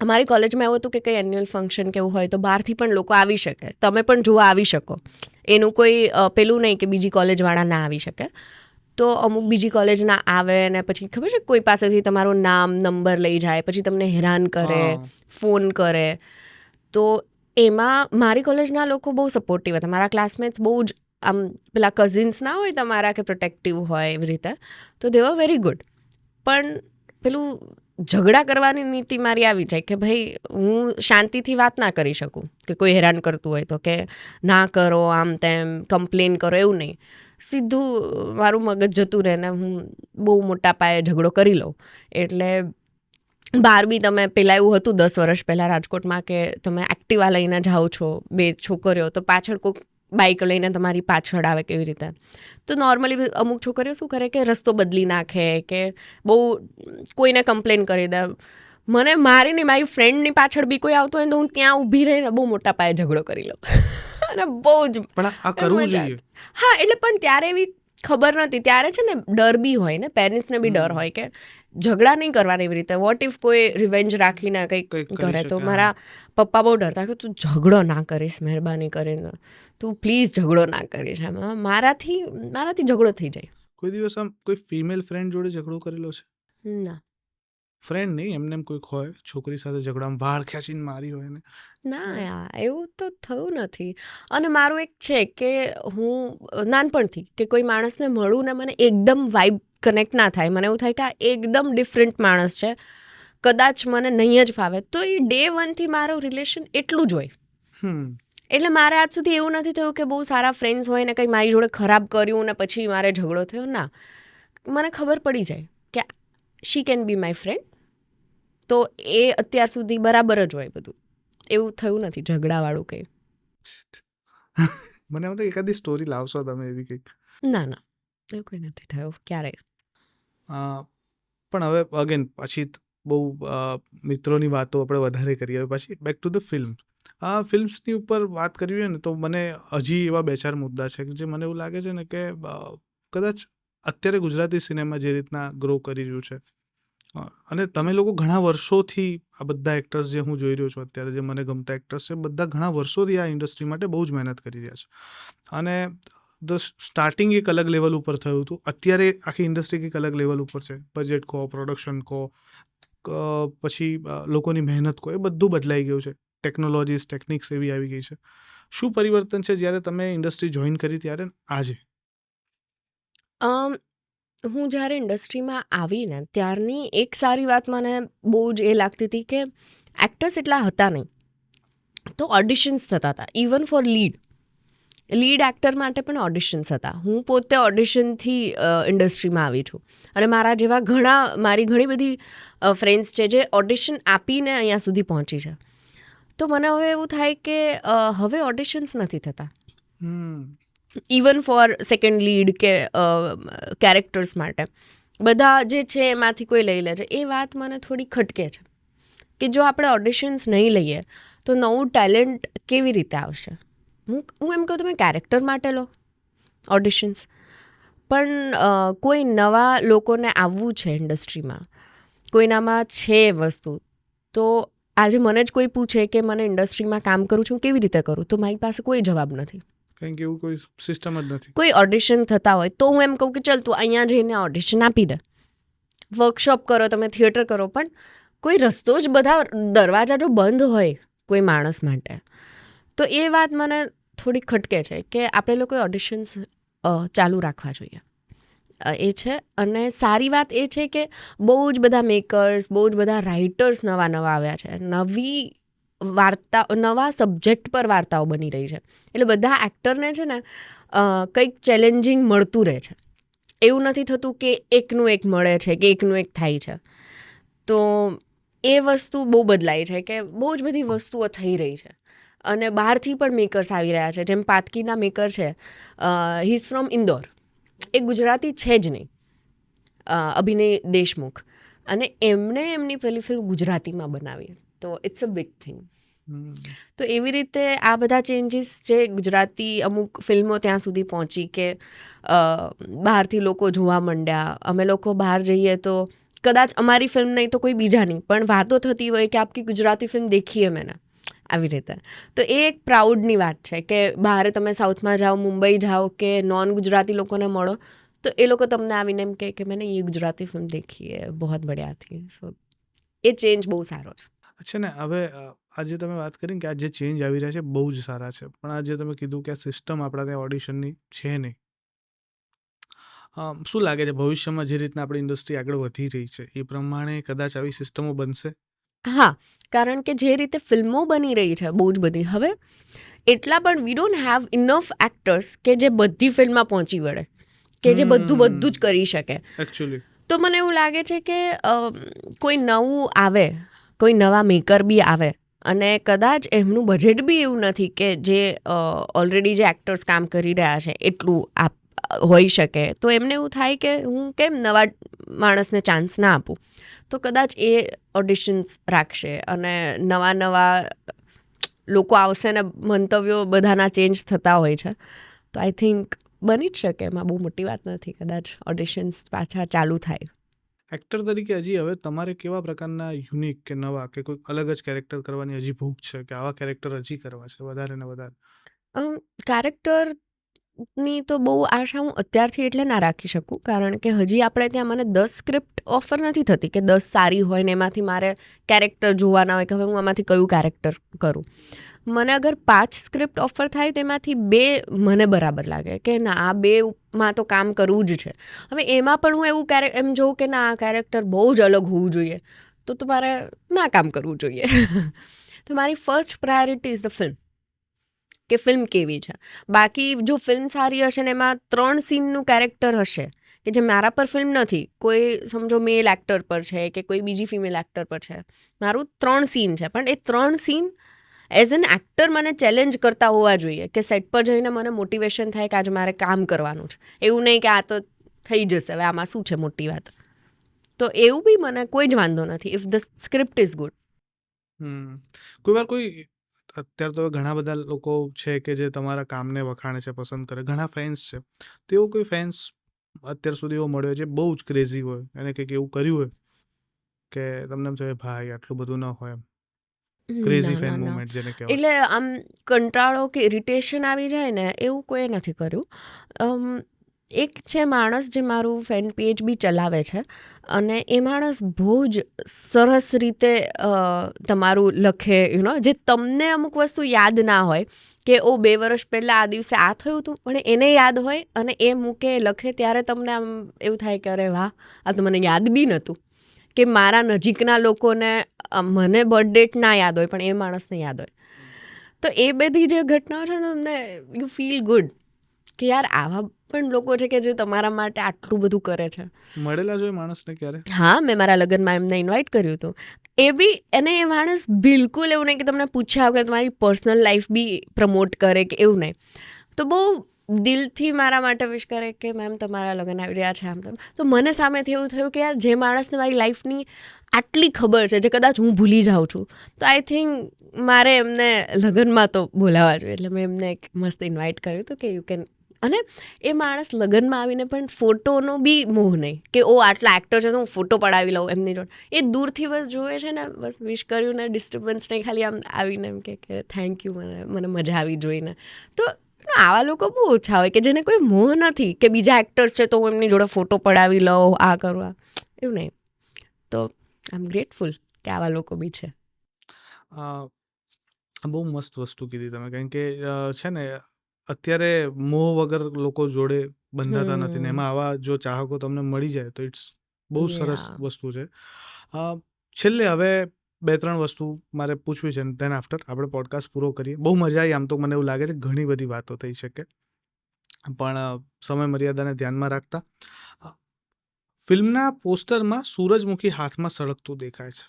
અમારી કોલેજમાં એવું હતું કે કંઈ એન્યુઅલ ફંક્શન કે એવું હોય તો બહારથી પણ લોકો આવી શકે, તમે પણ જોવા આવી શકો. એનું કોઈ પેલું નહીં કે બીજી કોલેજવાળા ના આવી શકે. તો અમુક બીજી કોલેજના આવે ને પછી ખબર છે કોઈ પાસેથી તમારું નામ નંબર લઈ જાય, પછી તમને હેરાન કરે, ફોન કરે. તો એમાં મારી કોલેજના લોકો બહુ સપોર્ટિવ હતા. મારા ક્લાસમેટ્સ બહુ જ આમ પેલા કઝિન્સ ના હોય તમારા કે પ્રોટેક્ટિવ હોય એવી રીતે, તો દે વર વેરી ગુડ. પણ પેલું ઝઘડા કરવાની નીતિ મારી આવી જાય કે ભાઈ હું શાંતિથી વાત ના કરી શકું, કે કોઈ હેરાન કરતું હોય તો કે ના કરો, આમ તેમ કમ્પ્લેન કરો, એવું નહીં. સીધું મારું મગજ જતું રહે ને હું બહુ મોટા પાયે ઝઘડો કરી લઉં. એટલે બહાર બી તમે પહેલાં એવું હતું 10 વર્ષ પહેલાં રાજકોટમાં કે તમે એક્ટિવા લઈને જાઓ છો 2 છોકરીઓ, તો પાછળ કોઈક બાઇક લઈને તમારી પાછળ આવે કેવી રીતે. તો નોર્મલી અમુક છોકરીઓ શું કરે કે રસ્તો બદલી નાખે, કે બહુ કોઈને કમ્પ્લેન કરી દે. મને મારીને મારી ફ્રેન્ડની પાછળ બી કોઈ આવતો હોય તો હું ત્યાં ઊભી રહીને બહુ મોટા પાયે ઝઘડો કરી લઉં. અને બહુ જ પણ આ કરવું જોઈએ. હા, એટલે પણ ત્યારે એવી ખબર નથી. ત્યારે છે ને ડર બી હોય ને, પેરેન્ટ્સને બી ડર હોય કે ઝઘડા નહીં કરવાની એવી રીતે. વોટ ઇફ કોઈ રિવેન્જ રાખીને કંઈક કરે. તો મારા પપ્પા બહુ ડરતા કે તું ઝઘડો ના કરીશ, મહેરબાની કરીને તું પ્લીઝ ઝઘડો ના કરીશ. એમ મારાથી ઝઘડો થઈ જાય. કોઈ દિવસ આમ કોઈ ફિમેલ ફ્રેન્ડ જોડે ઝઘડો કરેલો છે? ના ફ્રેન્ડ નહીં, એમને એમ કોઈક હોય છોકરી સાથે ઝઘડા, આમ વાળ ખેંચીને મારી હોય ને? ના યાર, એવું તો થયું નથી. અને મારું એક છે કે હું નાનપણથી કે કોઈ માણસને મળું ને મને એકદમ વાઇબ કનેક્ટ ના થાય, મને એવું થાય કે આ એકદમ ડિફરન્ટ માણસ છે, કદાચ મને નહીં જ ફાવે, તો એ ડે 1થી મારું રિલેશન એટલું જ હોય. એટલે મારે આજ સુધી એવું નથી થયું કે બહુ સારા ફ્રેન્ડ્સ હોય ને કંઈ મારી જોડે ખરાબ કર્યું ને પછી મારે ઝઘડો થયો. ના, મને ખબર પડી જાય કે she can be my friend, તો એ અત્યાર સુધી બરાબર જ હોય બધું. એવું થયું નથી ઝઘડાવાળું કંઈ. મને એમ તો એકાદી સ્ટોરી લાવશો તમે એવી કંઈક? ના ના, એવું કંઈ નથી થયું ક્યારેય. પણ હવે અગેન પાછી બહુ મિત્રોની વાતો આપણે વધારે કરીએ. હવે પાછી બેક ટુ ધ ફિલ્મ. ફિલ્મ્સની ઉપર વાત કરવી હોય ને તો મને હજી એવા 2-4 મુદ્દા છે કે જે મને એવું લાગે છે ને કે કદાચ અત્યારે ગુજરાતી સિનેમા જે રીતના ગ્રો કરી રહ્યું છે, અને તમે લોકો ઘણા વર્ષોથી આ બધા એક્ટર્સ જે હું જોઈ રહ્યો છું અત્યારે, જે મને ગમતા એક્ટર્સ છે, બધા ઘણા વર્ષોથી આ ઇન્ડસ્ટ્રી માટે બહુ જ મહેનત કરી રહ્યા છે. અને સ્ટાર્ટિંગ એક અલગ લેવલ ઉપર થયું હતું, અત્યારે આખી ઇન્ડસ્ટ્રી એક અલગ લેવલ ઉપર છે. બજેટ કહો, પ્રોડક્શન કહો, પછી લોકોની મહેનત કહો, એ બધું બદલાઈ ગયું છે. ટેકનોલોજીસ, ટેકનિક્સ એવી આવી ગઈ છે. શું પરિવર્તન છે જ્યારે તમે ઇન્ડસ્ટ્રી જોઈન કરી ત્યારે આજે? હું જ્યારે ઇન્ડસ્ટ્રીમાં આવીને ત્યારની એક સારી વાત મને બહુ જ એ લાગતી હતી કે એક્ટર્સ એટલા હતા નહીં, તો ઓડિશન્સ થતા હતા. ઇવન ફોર લીડ એક્ટર માટે પણ ઓડિશન્સ હતા. હું પોતે ઓડિશનથી ઇન્ડસ્ટ્રીમાં આવી છું, અને મારા જેવા મારી ઘણી બધી ફ્રેન્ડ્સ છે જે ઓડિશન આપીને અહીંયા સુધી પહોંચી છે. તો મને હવે એવું થાય કે હવે ઓડિશન્સ નથી થતા. ઇવન ફોર સેકન્ડ લીડ કે કેરેક્ટર્સ માટે બધા જે છે એમાંથી કોઈ લઈ લે છે. એ વાત મને થોડી ખટકે છે કે જો આપણે ઓડિશન્સ નહીં લઈએ તો નવું ટેલેન્ટ કેવી રીતે આવશે. હું એમ કહું તમે કેરેક્ટર માટે લો ઓડિશન્સ, પણ કોઈ નવા લોકોને આવવું છે ઇન્ડસ્ટ્રીમાં, કોઈનામાં છે વસ્તુ, તો આજે મને જ કોઈ પૂછે કે મને ઇન્ડસ્ટ્રીમાં કામ કરું છું કેવી રીતે કરું, તો મારી પાસે કોઈ જવાબ નથી. કારણ કે એવું કોઈ સિસ્ટમ જ નથી. કોઈ ઓડિશન થતા હોય તો હું એમ કહું કે ચાલ તું અહીંયા જઈને ઓડિશન આપી દે, વર્કશોપ કરો, તમે થિયેટર કરો, પણ કોઈ રસ્તો જ, બધા દરવાજા જો બંધ હોય કોઈ માણસ માટે, તો એ વાત મને થોડી ખટકે છે કે આપણે લોકોએ ઓડિશન્સ ચાલુ રાખવા જોઈએ. એ છે. અને સારી વાત એ છે કે બહુ જ બધા મેકર્સ, બહુ જ બધા રાઇટર્સ નવા આવ્યા છે, નવી વાર્તા, નવા સબ્જેક્ટ પર વાર્તાઓ બની રહી છે, એટલે બધા એક્ટરને છે ને કંઈક ચેલેન્જિંગ મળતું રહે છે. એવું નથી થતું કે એકનું એક મળે છે કે એકનું એક થાય છે. તો એ વસ્તુ બહુ બદલાઈ છે કે બહુ જ બધી વસ્તુઓ થઈ રહી છે, અને બહારથી પણ મેકર્સ આવી રહ્યા છે. જેમ પાતકીના મેકર છે, હી ઇઝ ફ્રોમ ઇન્દોર, એ ગુજરાતી છે જ નહીં, અભિનય દેશમુખ, અને એમણે એમની પહેલી ફિલ્મ ગુજરાતીમાં બનાવી, તો ઇટ્સ અ બિગ થિંગ. તો એવી રીતે આ બધા ચેન્જીસ જે ગુજરાતી અમુક ફિલ્મો ત્યાં સુધી પહોંચી કે બહારથી લોકો જોવા માંડ્યા. અમે લોકો બહાર જઈએ તો કદાચ અમારી ફિલ્મ નહીં તો કોઈ બીજાની પણ વાતો થતી હોય કે આપકી ગુજરાતી ફિલ્મ દેખીએ મેને, આવી રીતે. તો એ એક પ્રાઉડની વાત છે કે બહાર તમે સાઉથમાં જાઓ, મુંબઈ જાઓ કે નોન ગુજરાતી લોકોને મળો તો એ લોકો તમને આવીને એમ કહે કે મેને એ ગુજરાતી ફિલ્મ દેખી હે, બહુ બઢિયા થી. સો એ ચેન્જ બહુ સારો છે. અચ્છા ને, હવે આજે તમે વાત કરી કે આ જે ચેન્જ આવી રહ્યા છે બહુ જ સારા છે, પણ આજે તમે કીધું કે આ સિસ્ટમ આપણા ત્યાં ઓડિશનની છે નહીં. શું લાગે છે ભવિષ્યમાં જે રીતના આપણી ઇન્ડસ્ટ્રી આગળ વધી રહી છે એ પ્રમાણે કદાચ આવી સિસ્ટમો બનશે? હા, કારણ કે જે રીતે ફિલ્મો બની રહી છે બહુ જ બધી, હવે એટલા પણ we don't have enough actors કે જે બધી ફિલ્મમાં પહોંચી વળે, કે જે બધું જ કરી શકે. એકચ્યુઅલી તો મને એવું લાગે છે કે કોઈ નવું આવે, કોઈ નવા મેકર બી આવે, અને કદાચ એમનું બજેટ બી એવું નથી કે જે ઓલરેડી જે એક્ટર્સ કામ કરી રહ્યા છે એટલું હોઈ શકે, તો એમને એવું થાય કે હું કેમ નવા માણસને ચાન્સ ના આપું, તો કદાચ એ ઓડિશન્સ રાખશે અને નવા લોકો આવશે ને મંતવ્યો બધાના ચેન્જ થતા હોય છે. તો આઈ થિંક બની જ શકે, એમાં બહુ મોટી વાત નથી, કદાચ ઓડિશન્સ પાછા ચાલુ થાય. એક્ટર તરીકે હજી હવે તમારે કેવા પ્રકારના યુનિક કે નવા કે કોઈ અલગ જ કેરેક્ટર કરવાની હજી ભૂખ છે કે આવા કેરેક્ટર હજી કરવા છે વધારે ને વધારે? કેરેક્ટરની તો બહુ આશા હું અત્યારથી એટલે ના રાખી શકું, કારણ કે હજી આપણે ત્યાં મને 10 સ્ક્રિપ્ટ ઓફર નથી થતી કે 10 સારી હોય ને એમાંથી મારે કેરેક્ટર જોવાના હોય કે હવે હું આમાંથી કયું કેરેક્ટર કરું. મને અગર 5 સ્ક્રિપ્ટ ઓફર થાય તેમાંથી 2 મને બરાબર લાગે કે ના આ 2માં તો કામ કરવું જ છે. હવે એમાં પણ હું એવું એમ જોઉં કે ના આ કેરેક્ટર બહુ જ અલગ હોવું જોઈએ, તો મારે ના કામ કરવું જોઈએ. તો મારી first priority is the film, કે ફિલ્મ કેવી છે. બાકી જો ફિલ્મ સારી હશે ને એમાં 3 સીનનું કેરેક્ટર હશે કે જે મારા પર ફિલ્મ નથી, કોઈ સમજો મેલ એક્ટર પર છે કે કોઈ બીજી ફિમેલ એક્ટર પર છે, મારું 3 સીન છે, પણ એ 3 સીન એઝ એન એક્ટર મને ચેલેન્જ કરતા હોવા જોઈએ કે સેટ પર જઈને મને મોટિવેશન થાય કે આજે મારે કામ કરવાનું છે. એવું નહીં કે આ તો થઈ જશે, હવે આમાં શું છે મોટી વાત. તો એવું બી મને કોઈ જ વાંધો નથી if the script is good. કોઈ વાર કોઈ અત્યારે તો ઘણા બધા લોકો છે કે જે તમારા કામને વખાણે છે, પસંદ કરે, ઘણા ફેન્સ છે, તેવો કોઈ ફેન્સ અત્યાર સુધી એવો મળ્યો જે બહુ જ ક્રેઝી હોય, એને કંઈક એવું કર્યું હોય કે તમને એમ થાય ભાઈ આટલું બધું ન હોય, એમ ક્રેઝી ફેન મુવમેન્ટ જેને કહેવાય? એટલે આમ કંટાળો કે ઇરિટેશન આવી જાય ને એવું કોઈ નથી કર્યું. એક છે માણસ જે મારું ફેન પેજ બી ચલાવે છે, અને એ માણસ બહુ જ સરસ રીતે તમારું લખે, જે તમને અમુક વસ્તુ યાદ ના હોય કે 2 વર્ષ પહેલાં આ દિવસે આ થયું હતું, પણ એને યાદ હોય અને એ મૂકે લખે ત્યારે તમને આમ એવું થાય કે અરે વાહ, આ તો મને યાદ બી નહોતું. કે મારા નજીકના લોકોને મને બર્થ ડેટ ના યાદ હોય પણ એ માણસને યાદ હોય. તો એ બધી જે ઘટનાઓ છે ને તમને યુ ફીલ ગુડ કે યાર આવા પણ લોકો છે કે જે તમારા માટે આટલું બધું કરે છે. મળેલા જો એ માણસને ક્યારે? હા, મેં મારા લગ્નમાં એમને ઇન્વાઇટ કર્યું હતું. એ બી, અને એ માણસ બિલકુલ એવું નહીં કે તમને પૂછ્યા વગર તમારી પર્સનલ લાઈફ બી પ્રમોટ કરે કે એવું નહીં. તો બહુ દિલથી મારા માટે વિશ કરે કે મેમ તમારા લગ્ન આવી રહ્યા છે, આમ તેમ. તો મને સામેથી એવું થયું કે યાર જે માણસને મારી લાઈફની આટલી ખબર છે, જે કદાચ હું ભૂલી જાઉં છું, તો આઈ થિંક મારે એમને લગ્નમાં તો બોલાવવા જોઈએ. એટલે મેં એમને એક મસ્ત ઇન્વાઇટ કર્યું હતું કે યુ કેન અને એ માણસ લગ્નમાં આવીને પણ ફોટોનો બી મોહ નહીં કે ઓ આટલા એક્ટર છે તો હું ફોટો પડાવી લઉં એમની જોડે. એ દૂરથી બસ જોવે છે ને, બસ વિશ કર્યું ને, ડિસ્ટર્બન્સ નહીં, ખાલી આમ આવીને એમ કે થેન્ક યુ, મને મજા આવી જોઈને. તો આવા લોકો બહુ ઓછા હોય કે જેને કોઈ મોહ નથી કે બીજા એક્ટર્સ છે તો હું એમની જોડે ફોટો પડાવી લઉં, આ કરવા, એવું નહીં. તો આઈ એમ ગ્રેટફુલ કે આવા લોકો બી છે. બહુ મસ્ત વસ્તુ કીધી તમે, કારણ કે છે ને અત્યારે મોહ વગર લોકો જોડે બંધાતા નથી ને એમાં આવા જો ચાહકો તમને મળી જાય તો ઇટ્સ બહુ સરસ વસ્તુ છે. છેલ્લે હવે 2-3 વસ્તુ મારે પૂછવી છે, ધેન આફ્ટર આપણે પોડકાસ્ટ પૂરો કરીએ. બહુ મજા આવી, આમ તો મને એવું લાગે છે ઘણી બધી વાતો થઈ શકે, પણ સમય મર્યાદાને ધ્યાનમાં રાખતા ફિલ્મના પોસ્ટરમાં સૂરજમુખી હાથમાં સળગતું દેખાય છે.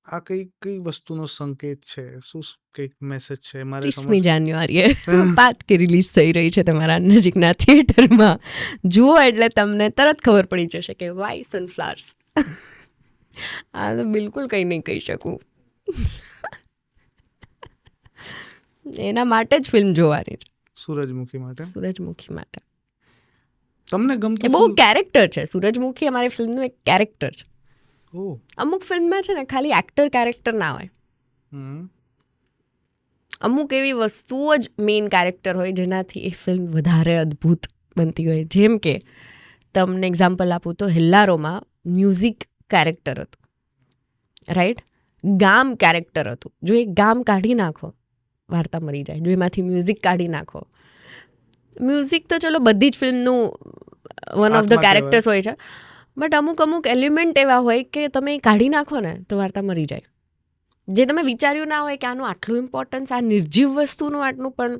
આ કઈ વસ્તુનો સંકેત છે? શું કંઈક મેસેજ છે? મારે 30મી જાન્યુઆરીએ પાતકી રિલીઝ થઈ રહી છે તમારા નજીકના થિયેટરમાં. જુઓ એટલે તમને તરત ખબર પડી જશે કે વાય સનફ્લાવર્સ. આ તો બિલકુલ કંઈ નહીં કહી શકું. એના માટે જ ફિલ્મ જોવાની છે. સૂરજમુખી માટે? સૂરજમુખી માટે. તમને ગમતું એ બહુ કેરેક્ટર છે. સૂરજમુખી અમારી ફિલ્મનું એક કેરેક્ટર છે. અમુક ફિલ્મમાં છે ને ખાલી એક્ટર કેરેક્ટર ના હોય, અમુક એવી વસ્તુઓ જ મેઇન કેરેક્ટર હોય જેનાથી એ ફિલ્મ વધારે અદ્ભુત બનતી હોય. જેમ કે તમને એક્ઝામ્પલ આપું તો હેલ્લારોમાં મ્યુઝિક કેરેક્ટર હતું, રાઈટ? ગામ કેરેક્ટર હતું. જો એ ગામ કાઢી નાખો, વાર્તા મરી જાય. જો એમાંથી મ્યુઝિક કાઢી નાખો, મ્યુઝિક તો ચલો બધી જ ફિલ્મનું વન ઓફ ધ કેરેક્ટર્સ હોય છે, બટ અમુક એલિમેન્ટ એવા હોય કે તમે એ કાઢી નાખો ને તો વાર્તા મરી જાય. જે તમે વિચાર્યું ના હોય કે આનું આટલું ઇમ્પોર્ટન્સ, આ નિર્જીવ વસ્તુનું આટલું, પણ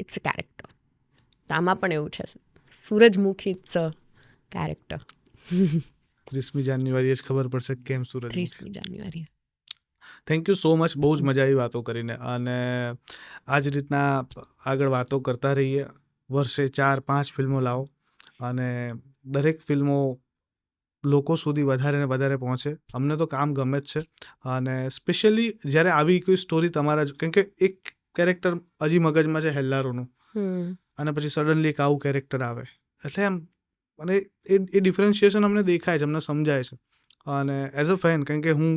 ઇટ્સ અ કેરેક્ટર. તો આમાં પણ એવું છે, સૂરજમુખી ઇટ્સ અ કેરેક્ટર. 30મી જાન્યુઆરીએ જ ખબર પડશે કેમ સૂરજમુખી. 30મી જાન્યુઆરી. થેન્ક યુ સો મચ, બહુ જ મજા આવી વાતો કરીને, અને આ જ રીતના આગળ વાતો કરતા રહીએ. વર્ષે 4-5 ફિલ્મો લાવો અને દરેક ફિલ્મો લોકો સુધી વધારે ને વધારે પહોંચે. અમને તો કામ ગમે જ છે, અને સ્પેશિયલી જ્યારે આવી કોઈ સ્ટોરી તમારા, કેમ કે એક કેરેક્ટર હજી મગજમાં છે હેલ્લારોનું, અને પછી સડનલી એક આવું કેરેક્ટર આવે, એટલે એમ અને એ ડિફરન્શિએશન અમને દેખાય છે, અમને સમજાય છે. અને એઝ અ ફેન, કારણ કે હું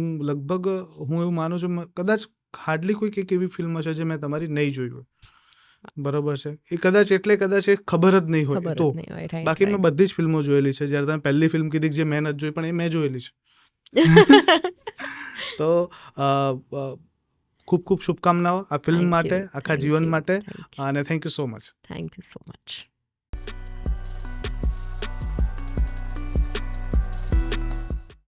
એવું માનું છું, કદાચ હાર્ડલી કોઈક એક એવી ફિલ્મ છે જે મેં તમારી નહીં જોઈ હોય, બરોબર છે? એ કદાચ એ ખબર જ નહીં હોય તો, બાકી મેં બધી જ ફિલ્મો જોયેલી છે. જ્યારે તમે પહેલી ફિલ્મ કીધી જે મેં નથી જોઈ, પણ એ મેં જોયેલી છે. તો ખૂબ ખૂબ શુભકામનાઓ આ ફિલ્મ માટે, આખા જીવન માટે, અને thank you so much. Thank you so much.